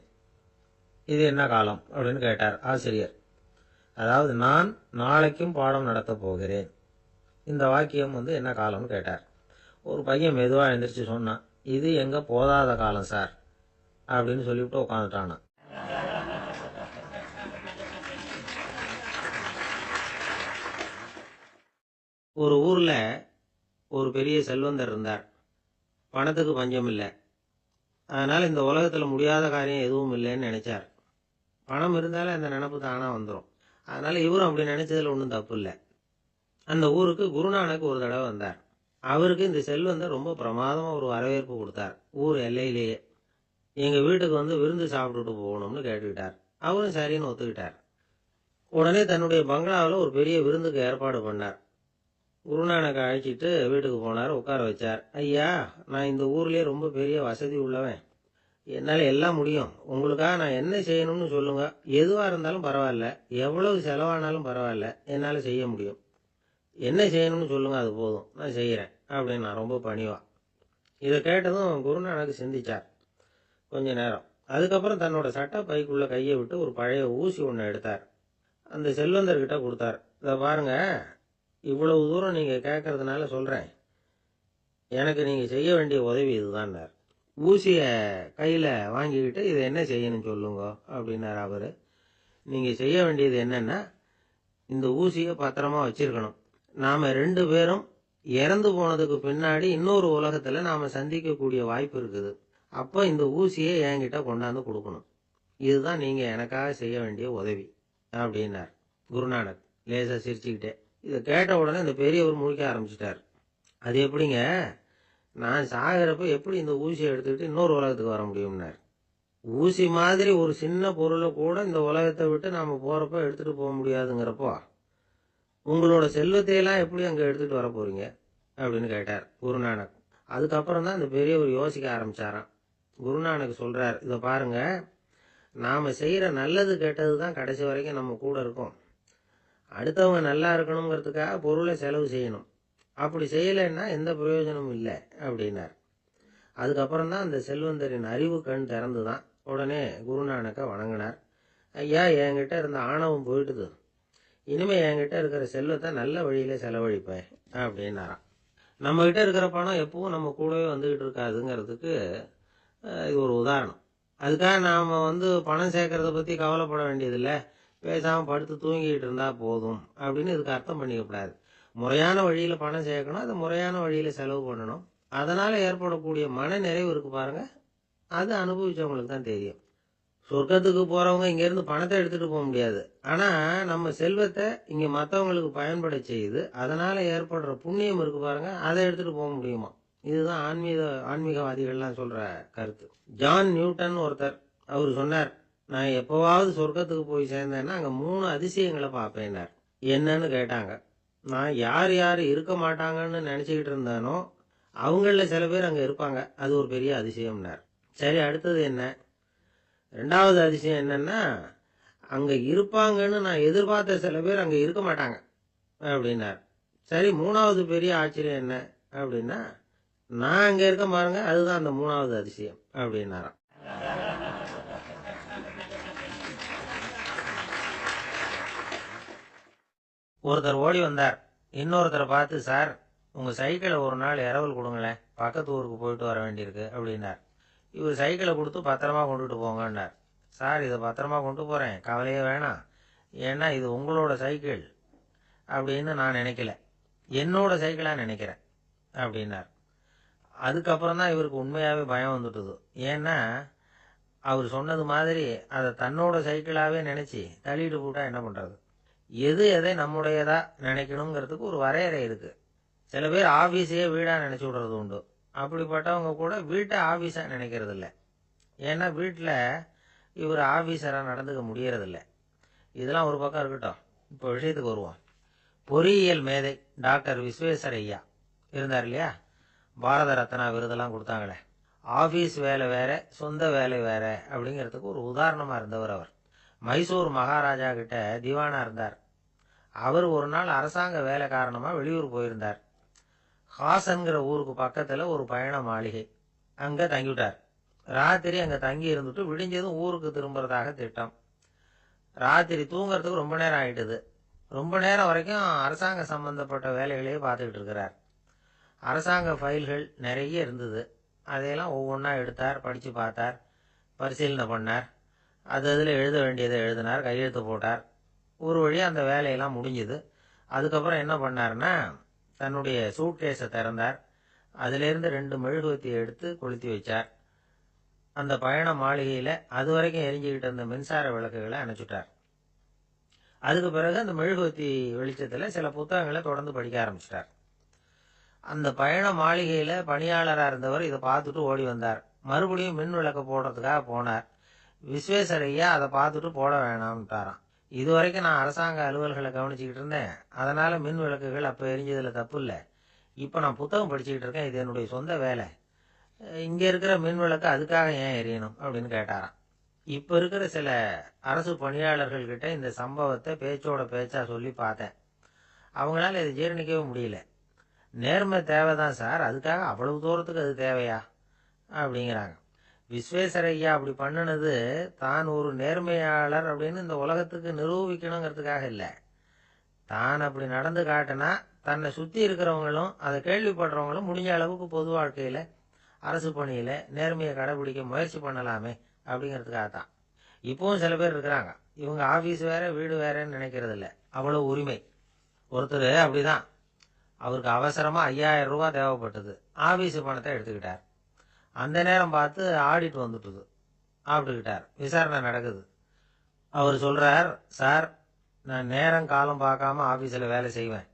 இது என்ன காலம் அப்படின்னு கேட்டார் ஆசிரியர். அதாவது நான் நாளைக்கும் பாடம் நடத்த போகிறேன், இந்த வாக்கியம் என்ன காலம்னு கேட்டார். ஒரு பையன் மெதுவாக எழுந்திரிச்சு சொன்னான், இது எங்க போதாத காலம் சார் அப்படின்னு சொல்லிவிட்டு உட்காந்துட்டானா. ஒரு ஊர்ல ஒரு பெரிய செல்வந்தர் இருந்தார். பணத்துக்கு பஞ்சம் இல்லை. அதனால இந்த உலகத்துல முடியாத காரியம் எதுவும் இல்லைன்னு நினைச்சார். பணம் இருந்தாலும் அந்த நினைப்பு தானா வந்துடும். அதனால இவரும் அப்படி நினைச்சதுல ஒன்றும் தப்பு இல்லை. அந்த ஊருக்கு குருநானக் ஒரு தடவை வந்தார். அவருக்கு இந்த செல்வந்தர் ரொம்ப பிரமாதமா ஒரு வரவேற்பு கொடுத்தார். ஊர் எல்லையிலேயே எங்க வீட்டுக்கு விருந்து சாப்பிட்டுட்டு போகணும்னு கேட்டுக்கிட்டார். அவரும் சரின்னு ஒத்துக்கிட்டார். உடனே தன்னுடைய பங்களாவில் ஒரு பெரிய விருந்துக்கு ஏற்பாடு பண்ணார். குருநானக் அழைச்சிட்டு வீட்டுக்கு போனார், உட்கார வச்சார். ஐயா, நான் இந்த ஊர்லயே ரொம்ப பெரிய வசதி உள்ளவன், என்னால் எல்லாம் முடியும், உங்களுக்காக நான் என்ன செய்யணும்னு சொல்லுங்க, எதுவாக இருந்தாலும் பரவாயில்ல, எவ்வளவு செலவானாலும் பரவாயில்ல, என்னால் செய்ய முடியும், என்ன செய்யணும்னு சொல்லுங்க, அது போதும், நான் செய்கிறேன் அப்படின்னு நான் ரொம்ப பணிவா. இதை கேட்டதும் குருநானக் சிந்திச்சார் கொஞ்ச நேரம். அதுக்கப்புறம் தன்னோட சட்டை பைக்குள்ள கையை விட்டு ஒரு பழைய ஊசி ஒன்று எடுத்தார். அந்த செல்வந்தர்கிட்ட கொடுத்தார். இதை பாருங்க, இவ்வளவு தூரம் நீங்க கேட்கறதுனால சொல்றேன், எனக்கு நீங்க செய்ய வேண்டிய உதவி இதுதான். ஊசிய கையில வாங்கிக்கிட்டு இதை என்ன செய்யணும் சொல்லுங்க அப்படின்னாரு அவரு. நீங்க செய்ய வேண்டியது என்னன்னா, இந்த ஊசியை பத்திரமா வச்சிருக்கணும். நாம 2 பேரும் இறந்து போனதுக்கு பின்னாடி இன்னொரு உலகத்துல நாம சந்திக்கக்கூடிய வாய்ப்பு இருக்குது. அப்போ இந்த ஊசியை என்கிட்ட கொண்டாந்து கொடுக்கணும். இதுதான் நீங்க எனக்காக செய்ய வேண்டிய உதவி அப்படின்னார் குருநானக் லேசா சிரிச்சுக்கிட்டே. இதை கேட்ட உடனே இந்த பெரியவர் முழிக்க ஆரம்பிச்சிட்டார். அது எப்படிங்க, நான் சாகிறப்ப எப்படி இந்த ஊசியை எடுத்துக்கிட்டு இன்னொரு உலகத்துக்கு வர முடியும்னார். ஊசி மாதிரி ஒரு சின்ன பொருளை கூட இந்த உலகத்தை விட்டு நாம போறப்ப எடுத்துட்டு போக முடியாதுங்கிறப்போ உங்களோட செல்வத்தையெல்லாம் எப்படி அங்க எடுத்துட்டு வர போறீங்க அப்படின்னு கேட்டார் குருநானக். அதுக்கப்புறம் தான் இந்த பெரியவர் யோசிக்க ஆரம்பிச்சாராம். குருநானக் சொல்றார், இதை பாருங்க, நாம செய்யற நல்லது கெட்டது தான் கடைசி வரைக்கும் நம்ம கூட இருக்கும். அடுத்தவங்க நல்லா இருக்கணுங்கிறதுக்காக பொருளை செலவு செய்யணும், அப்படி செய்யலைன்னா எந்த பிரயோஜனமும் இல்லை அப்படின்னார். அதுக்கப்புறம் தான் அந்த செல்வந்தரின் அறிவு கண் திறந்துதான். உடனே குருநானக்கை வணங்கினார். ஐயா, என்கிட்ட இருந்த ஆணவம் போயிட்டுது, இனிமே என்கிட்ட இருக்கிற செல்வத்தை நல்ல வழியில செலவழிப்பேன் அப்படின்னாராம். நம்ம கிட்ட இருக்கிற பணம் எப்பவும் நம்ம கூடவே வந்துகிட்டு இருக்காதுங்கிறதுக்கு இது ஒரு உதாரணம். அதுக்காக நாம பணம் சேர்க்கறத பத்தி கவலைப்பட வேண்டியதில்லை, பேசாம படுத்து தூங்கிட்டு இருந்தா போதும் அப்படின்னு இதுக்கு அர்த்தம் பண்ணிக்கப்படாது. முறையான வழியில பணம் சேர்க்கணும், அதை முறையான வழியில செலவு பண்ணணும். அதனால ஏற்படக்கூடிய மன நிறைவு இருக்கு பாருங்க, அது அனுபவிச்சவங்களுக்கு தான் தெரியும். சொர்க்கத்துக்கு போறவங்க இங்க இருந்து பணத்தை எடுத்துட்டு போக முடியாது. ஆனா நம்ம செல்வத்தை இங்க மத்தவங்களுக்கு பயன்பட செய்யுது. அதனால ஏற்படுற புண்ணியம் இருக்கு பாருங்க, அதை எடுத்துட்டு போக முடியுமா? இதுதான் ஆன்மீகவாதிகள்லாம் சொல்ற கருத்து. ஜான் நியூட்டன் ஒருத்தர், அவர் சொன்னார், நான் எப்பவாவது சொர்க்கத்துக்கு போய் சேர்ந்தேன்னா அங்க 3 அதிசயங்களை பார்ப்பேன்னார். என்னன்னு கேட்டாங்க. நான் யார் யார் இருக்க மாட்டாங்கன்னு நினைச்சுக்கிட்டு இருந்தானோ அவங்கள சில பேர் அங்க இருப்பாங்க, அது ஒரு பெரிய அதிசயம்னார். சரி, அடுத்தது என்ன? 2வது அதிசயம் என்னன்னா, அங்க இருப்பாங்கன்னு நான் எதிர்பார்த்த சில பேர் அங்க இருக்க மாட்டாங்க அப்படின்னார். சரி, 3வது பெரிய ஆச்சரியம் என்ன அப்படின்னா, நான் அங்க இருக்க பாருங்க, அதுதான் அந்த 3வது அதிசயம் அப்படின்னாராம். ஒருத்தர் ஓடி வந்தார், இன்னொருத்தரை பார்த்து, சார் உங்க சைக்கிளை ஒரு நாள் இரவல் கொடுங்களேன், பக்கத்து ஊருக்கு போயிட்டு வர வேண்டியிருக்கு அப்படின்னார். இவர் சைக்கிளை கொடுத்து பத்திரமா கொண்டுட்டு போங்கன்னார். சார், இதை பத்திரமா கொண்டு போறேன், கவலையே வேணாம், ஏன்னா இது உங்களோட சைக்கிள் அப்படின்னு நான் நினைக்கல, என்னோட சைக்கிளா நினைக்கிறேன் அப்படின்னார். அதுக்கப்புறம் தான் இவருக்கு உண்மையாவே பயம் வந்துட்டுது. ஏன்னா அவர் சொன்னது மாதிரி அதை தன்னோட சைக்கிளாவே நினைச்சு தள்ளிட்டு போட்டா என்ன பண்றது? எது எதை நம்முடையதா நினைக்கணுங்கிறதுக்கு ஒரு வரையறை இருக்கு. சில பேர் ஆபீஸையே வீடா நினைச்சு விடுறது உண்டு. அப்படிப்பட்டவங்க கூட வீட்டை ஆபீஸா நினைக்கிறது இல்லை. ஏன்னா வீட்டில் இவர் ஆபீஸரா நடந்துக்க முடியறதில்ல. இதெல்லாம் ஒரு பக்கம் இருக்கட்டும், இப்போ விஷயத்துக்கு வருவோம். பொறியியல் மேதை டாக்டர் விஸ்வேஸ்வரய்யா இருந்தார் இல்லையா, பாரத ரத்னா விருதெல்லாம் கொடுத்தாங்களே. ஆபீஸ் வேலை வேற, சொந்த வேலை வேற அப்படிங்கிறதுக்கு ஒரு உதாரணமா இருந்தவர் அவர். மைசூர் மகாராஜா கிட்ட திவானா இருந்தார். அவர் ஒரு நாள் அரசாங்க வேலை காரணமா வெளியூர் போயிருந்தார். ஹாசன்கிற ஊருக்கு பக்கத்துல ஒரு பயண மாளிகை, அங்க தங்கிவிட்டார். ராத்திரி அங்க தங்கி இருந்துட்டு விடிஞ்சதும் ஊருக்கு திரும்புறதாக திட்டம். ராத்திரி தூங்குறதுக்கு ரொம்ப நேரம் ஆயிட்டுது. ரொம்ப நேரம் வரைக்கும் அரசாங்க சம்பந்தப்பட்ட வேலைகளையே பார்த்துக்கிட்டு இருக்கிறார். அரசாங்க ஃபைல்கள் நிறைய இருந்தது. அதையெல்லாம் ஒவ்வொன்றா எடுத்தார், படிச்சு பார்த்தார், பரிசீலனை பண்ணார். அதில் எழுத வேண்டியதை எழுதினார், கையெழுத்து போட்டார். ஒரு வழியாக அந்த வேலையெல்லாம் முடிஞ்சுது. அதுக்கப்புறம் என்ன பண்ணார்னா, தன்னுடைய சூட்கேஸை திறந்தார். அதிலிருந்து 2 மெழுகுவர்த்தியை எடுத்து கொளுத்தி வச்சார். அந்த பயண மாளிகையில் அது வரைக்கும் எரிஞ்சுக்கிட்டு இருந்த மின்சார விளக்குகளை அணைச்சுட்டார். அதுக்கு பிறகு அந்த மெழுகுவர்த்தி வெளிச்சத்தில் சில புத்தகங்களை தொடர்ந்து படிக்க ஆரம்பிச்சிட்டார். அந்த பயண மாளிகையில் பணியாளராக இருந்தவர் இதை பார்த்துட்டு ஓடி வந்தார். மறுபடியும் மின் விளக்கு போடுறதுக்காக போனார். விஸ்வேஸ்வரய்யா அதை பார்த்துட்டு போட வேணாம்ட்டாராம். இது வரைக்கும் நான் அரசாங்க அலுவல்களை கவனிச்சுக்கிட்டு இருந்தேன், அதனால மின் விளக்குகள் அப்போ எரிஞ்சதுல தப்பு இல்லை. இப்போ நான் புத்தகம் படிச்சுக்கிட்டு இருக்கேன், இது என்னுடைய சொந்த வேலை. இங்கே இருக்கிற மின் விளக்கு அதுக்காக ஏன் எரியணும் அப்படின்னு கேட்டாராம். இப்போ இருக்கிற சில அரசு பணியாளர்கள் கிட்ட இந்த சம்பவத்தை பேச்சோட பேச்சா சொல்லி பார்த்தேன். அவங்களால இதை ஜீரணிக்கவே முடியல. நேர்மை தேவைதான் சார், அதுக்காக அவ்வளவு தூரத்துக்கு அது தேவையா அப்படிங்கிறாங்க. விஸ்வேஸ்வரய்யா அப்படி பண்ணினது தான் ஒரு நேர்மையாளர் அப்படின்னு இந்த உலகத்துக்கு நிரூபிக்கணுங்கிறதுக்காக இல்லை. தான் அப்படி நடந்து காட்டினா தன்னை சுற்றி இருக்கிறவங்களும் அதை கேள்விப்படுறவங்களும் முடிஞ்ச அளவுக்கு பொது வாழ்க்கையில் அரசு பணியில் நேர்மையை கடைபிடிக்க முயற்சி பண்ணலாமே அப்படிங்கிறதுக்காக தான். இப்பவும் சில பேர் இருக்கிறாங்க, இவங்க ஆஃபீஸ் வேற வீடு வேறன்னு நினைக்கிறது இல்லை, அவ்வளோ உரிமை. ஒருத்தர் அப்படிதான், அவருக்கு அவசரமாக 5000 ரூபாய் தேவைப்பட்டது. ஆஃபீஸு பணத்தை எடுத்துக்கிட்டார். அந்த நேரம் பார்த்து ஆடிட் வந்துட்டுது. ஆப்பிட்டுக்கிட்டார். விசாரணை நடக்குது. அவர் சொல்றார், சார் நான் நேரம் காலம் பார்க்காம ஆஃபீஸில் வேலை செய்வேன்,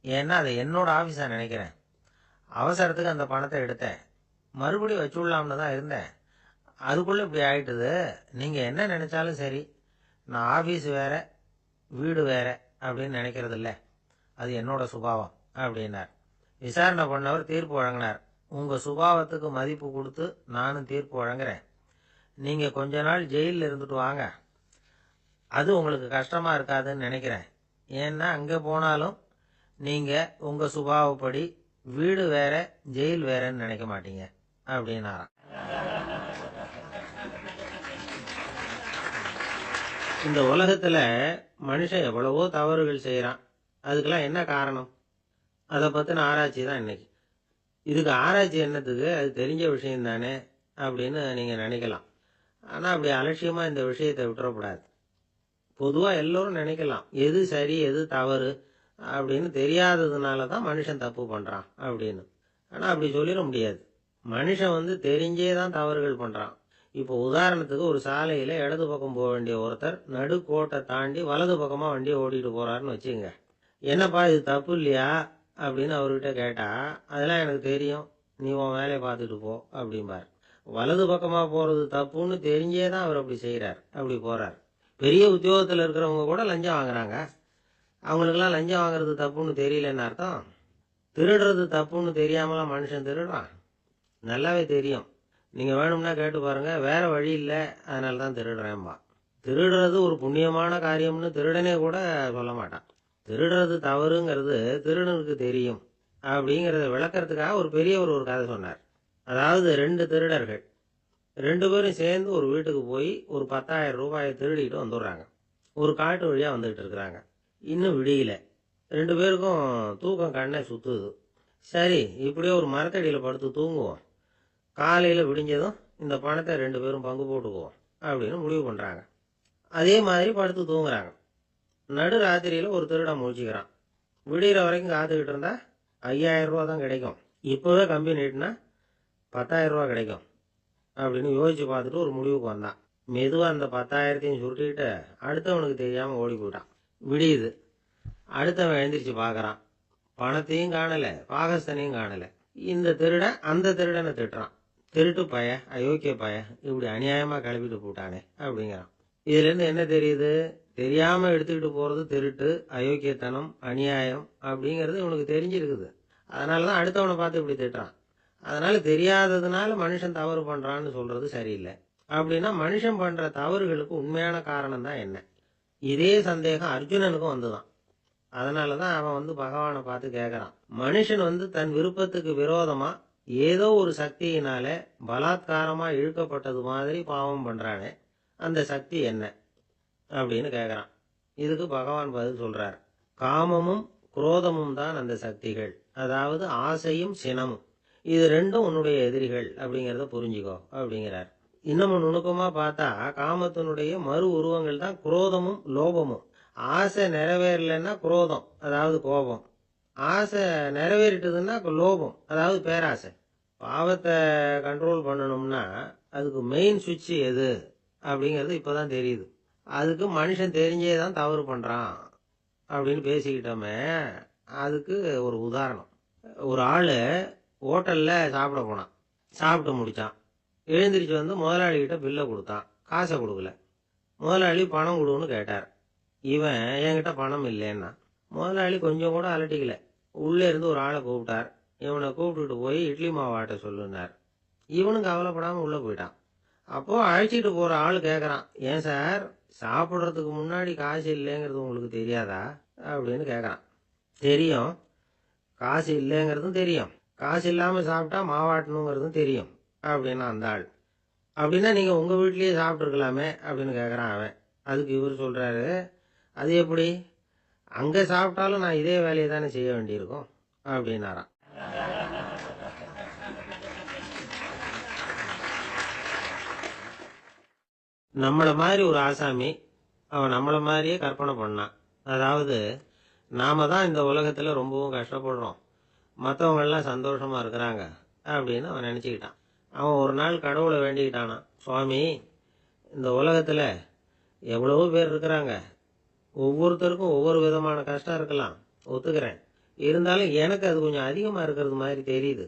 ஏன்னா அதை என்னோட ஆஃபீஸாக நினைக்கிறேன். அவசரத்துக்கு அந்த பணத்தை எடுத்தேன், மறுபடியும் வச்சுடலாம்னு தான் இருந்தேன், அதுக்குள்ளே இப்படி ஆயிட்டுது. நீங்கள் என்ன நினைச்சாலும் சரி, நான் ஆஃபீஸ் வேற வீடு வேற அப்படின்னு நினைக்கிறது இல்லை, அது என்னோட சுபாவம் அப்படின்னார். விசாரணை பண்ணவர் தீர்ப்பு வழங்கினார். உங்க சுபாவத்துக்கு மதிப்பு கொடுத்து நானும் தீர்ப்பு வழங்குறேன். நீங்க கொஞ்ச நாள் ஜெயிலில் இருந்துட்டு வாங்க, அது உங்களுக்கு கஷ்டமா இருக்காதுன்னு நினைக்கிறேன். ஏன்னா அங்கே போனாலும் நீங்க உங்க சுபாவப்படி வீடு வேற ஜெயில் வேறன்னு நினைக்க மாட்டீங்க அப்படின்னாராம். இந்த உலகத்துல மனுஷன் எவ்வளவோ தவறுகள் செய்யறான். அதுக்கெல்லாம் என்ன காரணம்? அதை பத்தின ஆராய்ச்சி தான் இன்னைக்கு. இதுக்கு ஆராய்ச்சி என்னத்துக்கு, அது தெரிஞ்ச விஷயம் தானே அப்படின்னு நீங்க நினைக்கலாம். ஆனா அப்படி அலட்சியமா இந்த விஷயத்தை விட்டுறக்கூடாது. பொதுவா எல்லோரும் நினைக்கலாம், எது சரி எது தவறு அப்படின்னு தெரியாததுனால தான் மனுஷன் தப்பு பண்றான் அப்படின்னு. ஆனா அப்படி சொல்லிட முடியாது. மனுஷன் தெரிஞ்சே தான் தவறுகள் பண்றான். இப்போ உதாரணத்துக்கு ஒரு சாலையில இடது பக்கம் போக வேண்டிய ஒருத்தர் நடுக்கோட்டை தாண்டி வலது பக்கமா வண்டியை ஓட்டிட்டு போறாருன்னு வச்சுங்க. என்னப்பா இது தப்பு இல்லையா அப்படின்னு அவர்கிட்ட கேட்டா, அதெல்லாம் எனக்கு தெரியும், நீ உன் வேலையை பார்த்துட்டு போ அப்படிம்பார். வலது பக்கமா போறது தப்புன்னு தெரிஞ்சே தான் அவர் அப்படி செய்யறார், அப்படி போறார். பெரிய உத்தியோகத்துல இருக்கிறவங்க கூட லஞ்சம் வாங்குறாங்க. அவங்களுக்கெல்லாம் லஞ்சம் வாங்குறது தப்புன்னு தெரியலன்னு அர்த்தம்? திருடுறது தப்புன்னு தெரியாமலாம் மனுஷன் திருடுறான்? நல்லாவே தெரியும். நீங்க வேணும்னா கேட்டு பாருங்க, வேற வழி இல்லை அதனால தான் திருடுறேன்பா. திருடுறது ஒரு புண்ணியமான காரியம்னு திருடனே கூட சொல்ல மாட்டான். திருடுறது தவறுங்கிறது திருடனுக்கு தெரியும் அப்படிங்கறத விளக்கறதுக்காக ஒரு பெரியவர் ஒரு கதை சொன்னார். அதாவது 2 திருடர்கள் 2 பேரும் சேர்ந்து ஒரு வீட்டுக்கு போய் ஒரு 10,000 ரூபாயை திருடிட்டு வந்துடுறாங்க. ஒரு காட்டு வழியா வந்துகிட்டு இருக்கிறாங்க. இன்னும் விடியல. 2 பேருக்கும் தூக்கம் கண்ணை சுத்துது. சரி, இப்படியே ஒரு மரத்தடியில படுத்து தூங்குவோம், காலையில விடிஞ்சதும் இந்த பணத்தை 2 பேரும் பங்கு போட்டுக்குவோம் அப்படின்னு முடிவு பண்றாங்க. அதே மாதிரி படுத்து தூங்குறாங்க. நடு ராத்திரியில ஒரு திருடன் முழிச்சுக்கிறான். விடிகிற வரைக்கும் காத்துக்கிட்டு இருந்தா 5,000 ரூபா தான் கிடைக்கும், இப்பவே கம்பி நீட்டினா 10,000 ரூபா கிடைக்கும் அப்படின்னு யோசிச்சு பார்த்துட்டு ஒரு முடிவுக்கு வந்தான். மெதுவா அந்த 10,000த்தையும் சுருட்டிட்டு அடுத்தவனுக்கு தெரியாம ஓடி போயிட்டான். விடியுது. அடுத்தவன் எழுந்திரிச்சு பாக்குறான். பணத்தையும் காணல, பாகஸ்தனையும் காணல. இந்த திருடன் அந்த திருடனை திட்டுறான். திருட்டு பய, அயோக்கிய பய, இப்படி அநியாயமா கிளப்பிட்டு போட்டானே அப்படிங்கிறான். இதுல இருந்து என்ன தெரியுது? தெரியாம எடுத்துக்கிட்டு போறது திருட்டு, அயோக்கியத்தனம், அநியாயம் அப்படிங்கிறது இவனுக்கு தெரிஞ்சிருக்குது. அதனாலதான் அடுத்தவனை பார்த்து இப்படி திட்டுறான். அதனால தெரியாததுனால மனுஷன் தவறு பண்றான்னு சொல்றது சரியில்லை. அப்படின்னா மனுஷன் பண்ற தவறுகளுக்கு உண்மையான காரணம் தான் என்ன? இதே சந்தேகம் அர்ஜுனனுக்கும் வந்துதான். அதனாலதான் அவன் பகவானை பார்த்து கேட்கறான். மனுஷன் தன் விருப்பத்துக்கு விரோதமா ஏதோ ஒரு சக்தியினால பலாத்காரமா இழுக்கப்பட்டது மாதிரி பாவம் பண்றானே, அந்த சக்தி என்ன அப்படின்னு கேட்கறான். இதுக்கு பகவான் பதில் சொல்றார். காமமும் குரோதமும் தான் அந்த சக்திகள், அதாவது ஆசையும் சினமும். இது ரெண்டும் உன்னுடைய எதிரிகள் அப்படிங்கறத புரிஞ்சுக்கோ அப்படிங்கிறார். இன்னமும் நுணுக்கமா பார்த்தா காமத்தினுடைய மறு உருவங்கள் தான் குரோதமும் லோபமும். ஆசை நிறைவேறலைன்னா குரோதம், அதாவது கோபம். ஆசை நிறைவேறிட்டதுன்னா லோபம், அதாவது பேராசை. பாவத்தை கண்ட்ரோல் பண்ணணும்னா அதுக்கு மெயின் சுவிட்ச் எது அப்படிங்கிறது இப்பதான் தெரியுது. அதுக்கு மனுஷன் தெரிஞ்சே தான் தவறு பண்றான் அப்படின்னு பேசிக்கிட்டோமே. அதுக்கு ஒரு உதாரணம். ஒரு ஆளு ஹோட்டல்ல சாப்பிட போனான். சாப்பிட்டு முடிச்சான். எழுந்திரிச்சு முதலாளி கிட்ட பில்லை கொடுத்தான். காசை கொடுக்கல. முதலாளி பணம் கொடுன்னு கேட்டார். இவன் என்கிட்ட பணம் இல்லைன்னா. முதலாளி கொஞ்சம் கூட அலட்டிக்கல. உள்ளே இருந்து ஒரு ஆளை கூப்பிட்டார். இவனை கூப்பிட்டுட்டு போய் இட்லி மாவாட்ட சொல்லுனார். இவனும் கவலைப்படாம உள்ள போயிட்டான். அப்போ அழைச்சிட்டு போற ஆள் கேக்குறான், ஏன் சார் சாப்பிடுறதுக்கு முன்னாடி காசு இல்லைங்கிறது உங்களுக்கு தெரியாதா அப்படின்னு கேக்குறான். தெரியும், காசு இல்லைங்கிறதும் தெரியும், காசு இல்லாம சாப்பிட்டா மாவாட்டணுங்கிறதும் தெரியும் அப்படின்னா அந்த ஆள். அப்படின்னா நீங்க உங்க வீட்லயே சாப்பிட்டு இருக்கலாமே அப்படின்னு கேக்குறான் அவன். அதுக்கு இவர் சொல்றாரு, அது எப்படி, அங்க சாப்பிட்டாலும் நான் இதே வேலையை தானே செய்ய வேண்டியிருக்கும் அப்படின்னாராம். நம்மள மாதிரி ஒரு ஆசாமி அவன் நம்மள மாதிரியே கற்பனை பண்ணான். அதாவது நாம தான் இந்த உலகத்துல ரொம்பவும் கஷ்டப்படுறோம், மற்றவங்க எல்லாம் சந்தோஷமா இருக்கிறாங்க அப்படின்னு அவன் நினைச்சுக்கிட்டான். அவன் ஒரு நாள் கடவுளை வேண்டிக்கிட்டானா, சுவாமி, இந்த உலகத்துல எவ்வளவோ பேர் இருக்கிறாங்க, ஒவ்வொருத்தருக்கும் ஒவ்வொரு விதமான கஷ்டம் இருக்கலாம், ஒத்துக்கிறேன். இருந்தாலும் எனக்கு அது கொஞ்சம் அதிகமா இருக்கிறது மாதிரி தெரியுது.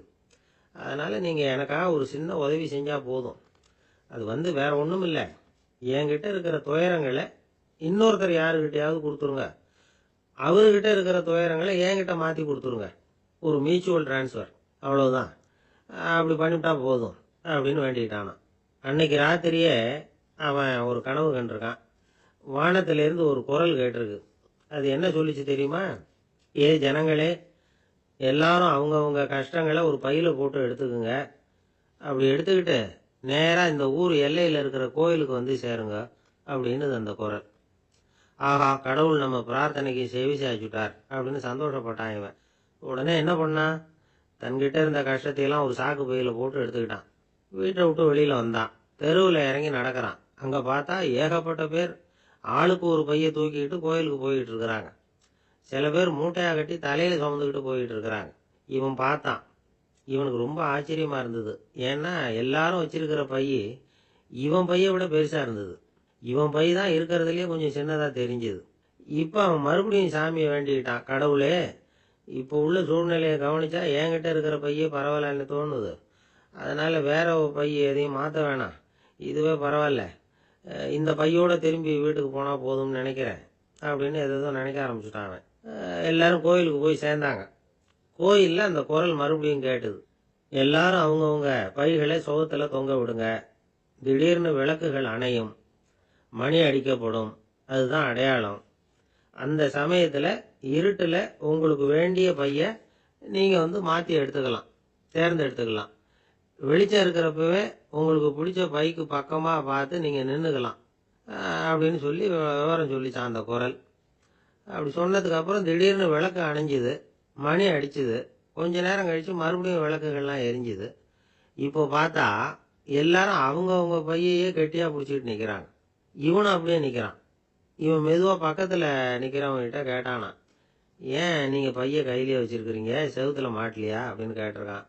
அதனால நீங்க எனக்காக ஒரு சின்ன உதவி செஞ்சா போதும். அது வேற ஒண்ணும் இல்லை, என்கிட்ட இருக்கிற துயரங்களை இன்னொருத்தர் யாருக்கிட்டையாவது கொடுத்துருங்க, அவர்கிட்ட இருக்கிற துயரங்களை என்கிட்ட மாத்தி கொடுத்துருங்க. ஒரு மியூச்சுவல் டிரான்ஸ்ஃபர், அவ்வளவுதான். அப்படி பண்ணிவிட்டா போதும் அப்படின்னு வேண்டிக்கிட்டானான். அன்னைக்கு ராத்திரியே அவன் ஒரு கனவு கண்டிருக்கான். வானத்திலிருந்து ஒரு குரல் கேட்டிருக்கு. அது என்ன சொல்லிச்சு தெரியுமா? ஏ ஜனங்களே, எல்லாரும் அவங்கவுங்க கஷ்டங்களை ஒரு பையில போட்டு எடுத்துக்குங்க. அப்படி எடுத்துக்கிட்டு நேரா இந்த ஊர் எல்லையில இருக்கிற கோயிலுக்கு சேருங்க அப்படின்னு அந்த குரல். ஆஹா, கடவுள் நம்ம பிரார்த்தனைக்கு செவி சாய்ச்சுட்டார் அப்படின்னு சந்தோஷப்பட்டான் இவன். உடனே என்ன பண்ணான், தன்கிட்ட இருந்த கஷ்டத்தையெல்லாம் ஒரு சாக்கு பையில போட்டு எடுத்துக்கிட்டான். வீட்டை விட்டு வெளியில வந்தான். தெருவில் இறங்கி நடக்கிறான். அங்க பார்த்தா ஏகப்பட்ட பேர் ஆளுக்கு ஒரு பைய தூக்கிட்டு கோயிலுக்கு போயிட்டு இருக்கிறாங்க. சில பேர் மூட்டையா கட்டி தலையில சுமந்துக்கிட்டு போயிட்டு இருக்கிறாங்க. இவன் பார்த்தான். இவனுக்கு ரொம்ப ஆச்சரியமா இருந்தது. ஏன்னா எல்லாரும் வச்சிருக்கிற பைய இவன் பையை விட பெருசா இருந்தது. இவன் பை தான் இருக்கிறதுலயே கொஞ்சம் சின்னதா தெரிஞ்சது. இப்ப அவன் மறுபடியும் சாமியை வேண்டிக்கிட்டான், கடவுளே இப்போ உள்ள சூழ்நிலையை கவனிச்சா என்கிட்ட இருக்கிற பையே பரவாயில்லன்னு தோணுது. அதனால வேற ஒரு பை எதையும் மாற்ற வேணாம், இதுவே பரவாயில்ல, இந்த பையோட திரும்பி வீட்டுக்கு போனா போதும்னு நினைக்கிறேன் அப்படின்னு எதோ நினைக்க ஆரம்பிச்சுட்டான் அவன். எல்லாரும் கோயிலுக்கு போய் சேர்ந்தாங்க. கோயில்ல அந்த குரல் மறுபடியும் கேட்டுது. எல்லாரும் அவங்கவுங்க பைகளை சுகத்துல தொங்க விடுங்க, திடீர்னு விளக்குகள் அணையும், மணி அடிக்கப்படும், அதுதான் அடையாளம். அந்த சமயத்துல இருட்டுல உங்களுக்கு வேண்டிய பைய நீங்க மாத்தி எடுத்துக்கலாம், தேர்ந்தெடுத்துக்கலாம். வெளிச்சம் இருக்கிறப்பவே உங்களுக்கு பிடிச்ச பைக்கு பக்கமா பார்த்து நீங்க நின்றுக்கலாம் அப்படின்னு சொல்லி விவரம் சொல்லிச்சான் அந்த குரல். அப்படி சொன்னதுக்கு அப்புறம் திடீர்னு விளக்கு அணைஞ்சுது, மணி அடிச்சுது. கொஞ்ச நேரம் கழிச்சு மறுபடியும் விளக்குகள்லாம் எரிஞ்சுது. இப்போ பார்த்தா எல்லாரும் அவங்கவுங்க பையையே கெட்டியா பிடிச்சிட்டு நிக்கிறாங்க. இவனும் அப்படியே நிக்கிறான். இவன் மெதுவா பக்கத்துல நிக்கிறவங்கிட்ட கேட்டானா, ஏன் நீங்க பைய கையிலேயே வச்சிருக்கிறீங்க, செவுத்துல மாட்டலையா அப்படின்னு கேட்டிருக்கான்.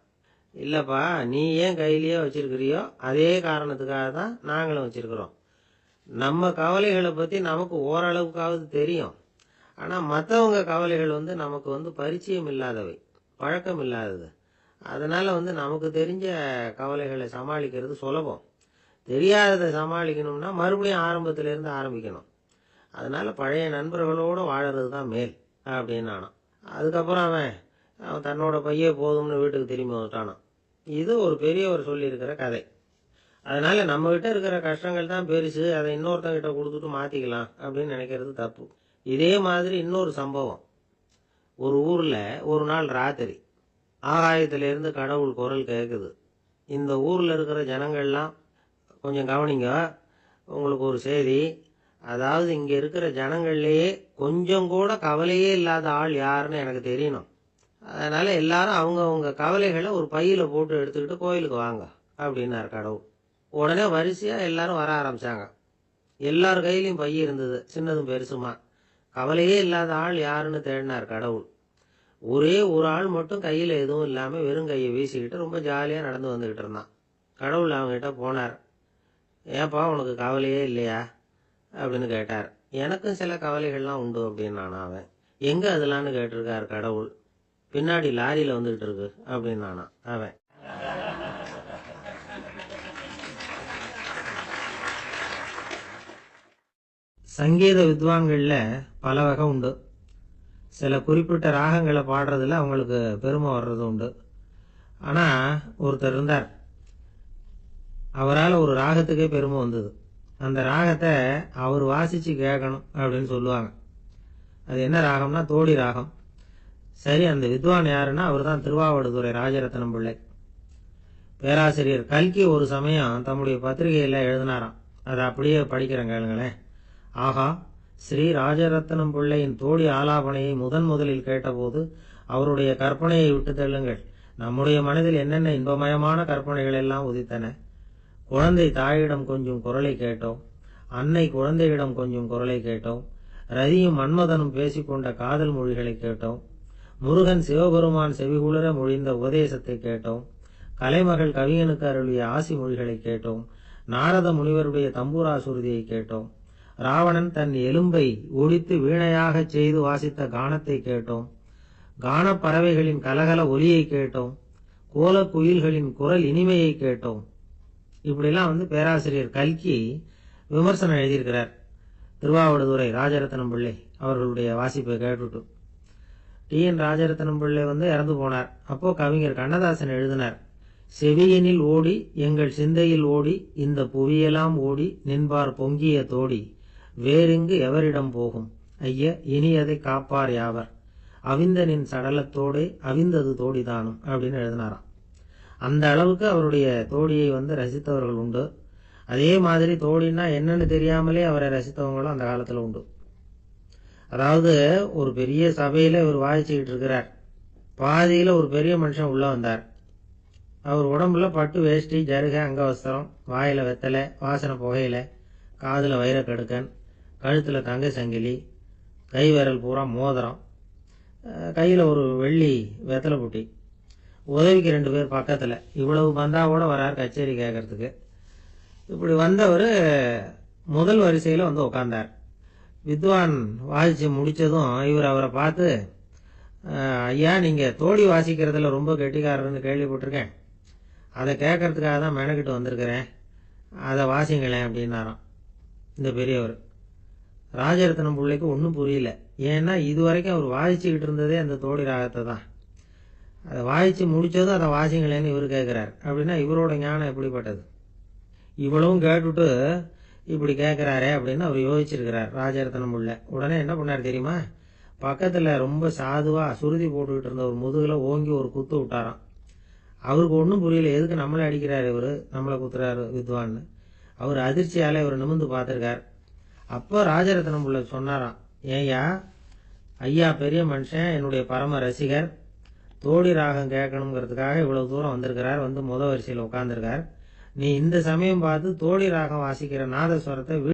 இல்லப்பா, நீ ஏன் கையிலேயே வச்சிருக்கிறியோ அதே காரணத்துக்காக தான் நாங்களும் வச்சிருக்கிறோம். நம்ம கவலைகளை பத்தி நமக்கு ஓரளவுக்காவது தெரியும். ஆனா மற்றவங்க கவலைகள் நமக்கு பரிச்சயம் இல்லாதவை, பழக்கம் இல்லாதது. அதனால நமக்கு தெரிஞ்ச கவலைகளை சமாளிக்கிறது சுலபம். தெரியாததை சமாளிக்கணும்னா மறுபடியும் ஆரம்பத்துல இருந்து ஆரம்பிக்கணும். அதனால பழைய நண்பர்களோட வாழறது தான் மேல் அப்படின்னு நானான். அதுக்கப்புறம் அவன் தன்னோட பையே போதும்னு வீட்டுக்கு திரும்பி வந்துட்டானான். இது ஒரு பெரியவர் சொல்லியிருக்கிற கதை. அதனால நம்ம கிட்ட இருக்கிற கஷ்டங்கள் தான் பெருசு, அதை இன்னொருத்தங்கிட்ட கொடுத்துட்டு மாத்திக்கலாம் அப்படின்னு நினைக்கிறது தப்பு. இதே மாதிரி இன்னொரு சம்பவம். ஒரு ஊர்ல ஒரு நாள் ராத்திரி ஆகாயத்திலிருந்து கடவுள் குரல் கேட்குது. இந்த ஊர்ல இருக்கிற ஜனங்கள்லாம் கொஞ்சம் கவனிங்க, உங்களுக்கு ஒரு செய்தி. அதாவது இங்க இருக்கிற ஜனங்கள்லயே கொஞ்சம் கூட கவலையே இல்லாத ஆள் யாருன்னு எனக்கு தெரியணும். அதனால எல்லாரும் அவங்கவுங்க கவலைகளை ஒரு பையில போட்டு எடுத்துக்கிட்டு கோயிலுக்கு வாங்க அப்படின்னாரு கடவுள். உடனே வரிசையா எல்லாரும் வர ஆரம்பிச்சாங்க. எல்லார் கையிலயும் பை இருந்தது, சின்னதும் பெருசுமா. கவலையே இல்லாத ஆள் யாருன்னு தேடினார் கடவுள். ஒரே ஒரு ஆள் மட்டும் கையில எதுவும் இல்லாம வெறும் கையை வீசிக்கிட்டு ரொம்ப ஜாலியா நடந்து வந்துகிட்டு இருந்தான். கடவுள் அவங்ககிட்ட போனார். ஏன்பா உனக்கு கவலையே இல்லையா அப்படின்னு கேட்டார். எனக்கும் சில கவலைகள்லாம் உண்டு அப்படின்னு அவன். எங்க அதெல்லாம்னு கேட்டிருக்காரு கடவுள். பின்னாடி லாரியில வந்துகிட்டு இருக்கு அப்படின்னு அவன். சங்கீத வித்வான்கள்ல பல வகை உண்டு. சில குறிப்பிட்ட ராகங்களை பாடுறதுல அவங்களுக்கு பெருமை வர்றது உண்டு. ஆனா ஒருத்தர் இருந்தார், அவரால் ஒரு ராகத்துக்கே பெருமை வந்தது. அந்த ராகத்தை அவர் வாசிச்சு கேட்கணும் அப்படின்னு சொல்லுவாங்க. அது என்ன ராகம்னா தோடி ராகம். சரி, அந்த வித்வான் யாருன்னா அவர் தான் திருவாவடுதுறை ராஜரத்னம் பிள்ளை. பேராசிரியர் கல்கி ஒரு சமயம் தம்முடைய பத்திரிகையில எழுதினாராம். அதை அப்படியே படிக்கிறேன் கேளுங்களேன். ஆகா, ஸ்ரீ ராஜரத்னம் பிள்ளையின் தோடி ஆலாபனையை முதலில் கேட்டபோது அவருடைய கற்பனையை விட்டு தள்ளுங்கள். நம்முடைய மனதில் என்னென்ன இன்பமயமான கற்பனைகள் எல்லாம் உதித்தன. குழந்தை தாயிடம் கொஞ்சம் குரலை கேட்டோம், அன்னை குழந்தையிடம் கொஞ்சம் குரலை கேட்டோம், ரதியும் மன்மதனும் பேசிக்கொண்ட காதல் மொழிகளை கேட்டோம், முருகன் சிவபெருமான் செவிகுளர மொழிந்த உபதேசத்தை கேட்டோம், கலைமகள் கவிஞனுக்கு அருளிய ஆசி மொழிகளை கேட்டோம், நாரத முனிவருடைய தம்பூரா சுருதியை கேட்டோம், ராவணன் தன் எலும்பை ஒடித்து வீணையாக செய்து வாசித்த கானத்தை கேட்டோம், கானப் பறவைகளின் கலகல ஒலியை கேட்டோம், கோல குயில்களின் குரல் இனிமையை கேட்டோம். இப்படிலாம் பேராசிரியர் கல்கி விமர்சனம் எழுதியிருக்கிறார் திருவாவடுதுறை ராஜரத்னம் பிள்ளை அவர்களுடைய வாசிப்பை கேட்டுட்டு. டி.என். ராஜரத்னம் பிள்ளை இறந்து போனார். அப்போ கவிஞர் கண்ணதாசன் எழுதினார், செவியனில் ஓடி எங்கள் சிந்தையில் ஓடி இந்த புவியெல்லாம் ஓடி நின்பார் பொங்கிய தோடி வேறிங்கு எவரிடம் போகும் ஐய இனி அதை காப்பார் யாவர் அவிந்தனின் சடலத்தோடே அவிந்தது தோடிதானும் அப்படின்னு எழுதினாராம். அந்த அளவுக்கு அவருடைய தோடியை ரசித்தவர்கள் உண்டு. அதே மாதிரி தோடினா என்னன்னு தெரியாமலே அவரை ரசித்தவங்களும் அந்த காலத்துல உண்டு. அதாவது ஒரு பெரிய சபையில இவர் வாசிச்சுக்கிட்டு இருக்கிறார். பாதியில ஒரு பெரிய மனுஷன் உள்ள வந்தார். அவர் உடம்புல பட்டு வேஷ்டி, ஜருக, அங்கவஸ்திரம், வாயில வெத்தலை, வாசனை புகையில, காதுல வைரக்கடுக்கன், கழுத்துல தங்க சங்கிலி, கை விரல் பூரா மோதிரம், கையில ஒரு வெள்ளி வெத்தலை புட்டி, உதவிக்கு 2 பேர் பக்கத்துல. இவ்வளவு பந்தாவோட வரார் கச்சேரி கேட்கறதுக்கு. இப்படி வந்தவர் முதல் வரிசையில் வந்து உட்கார்ந்தார். வித்வான் வாசிச்சு முடிச்சதும் இவர் அவரை பார்த்து, ஐயா, நீங்க தோடி வாசிக்கிறதுல ரொம்ப கெட்டிக்காரர்னு கேள்விப்பட்டிருக்கேன், அதை கேட்கறதுக்காக தான் மெனக்கிட்டு வந்திருக்கிறேன், அதை வாசிங்களேன் அப்படின்னாராம் இந்த பெரியவர். ராஜரத்னம் பிள்ளைக்கு ஒன்றும் புரியல. ஏன்னா இதுவரைக்கும் அவர் வாசிச்சுக்கிட்டு இருந்ததே அந்த தோடி ராகத்தை தான். அதை வாசிச்சு முடிச்சதும் அதை வாசிங்களேன்னு இவர் கேட்கிறார். அப்படின்னா இவரோட ஞானம் எப்படிப்பட்டது? இவ்வளவும் கேட்டுட்டு இப்படி கேட்கிறாரே அப்படின்னு அவர் யோசிச்சிருக்கிறார் ராஜரத்னம் பிள்ளை. உடனே என்ன பண்ணார் தெரியுமா? பக்கத்துல ரொம்ப சாதுவா சுருதி போட்டுக்கிட்டு இருந்த ஒரு முதுகுல ஓங்கி ஒரு குத்து விட்டாராம். அவருக்கு ஒன்றும் புரியல, எதுக்கு நம்மளை அடிக்கிறாரு இவரு, நம்மளை குத்துறாரு வித்வான்னு. அவர் அதிர்ச்சியால இவர் நிமிர்ந்து பார்த்திருக்கார். அப்போ ராஜரத்னம் பிள்ளை சொன்னாராம், ஏய்யா, ஐயா பெரிய மனுஷன், என்னுடைய பரம ரசிகர், தோடி ராகம் கேட்கணுங்கிறதுக்காக இவ்வளவு தூரம் வந்திருக்கிறார், வந்து முத வரிசையில் உட்கார்ந்துருக்கார். நீ இந்த சமயம் பார்த்து தோடி ராகம் வாசிக்கிற நாதஸ்வரத்தை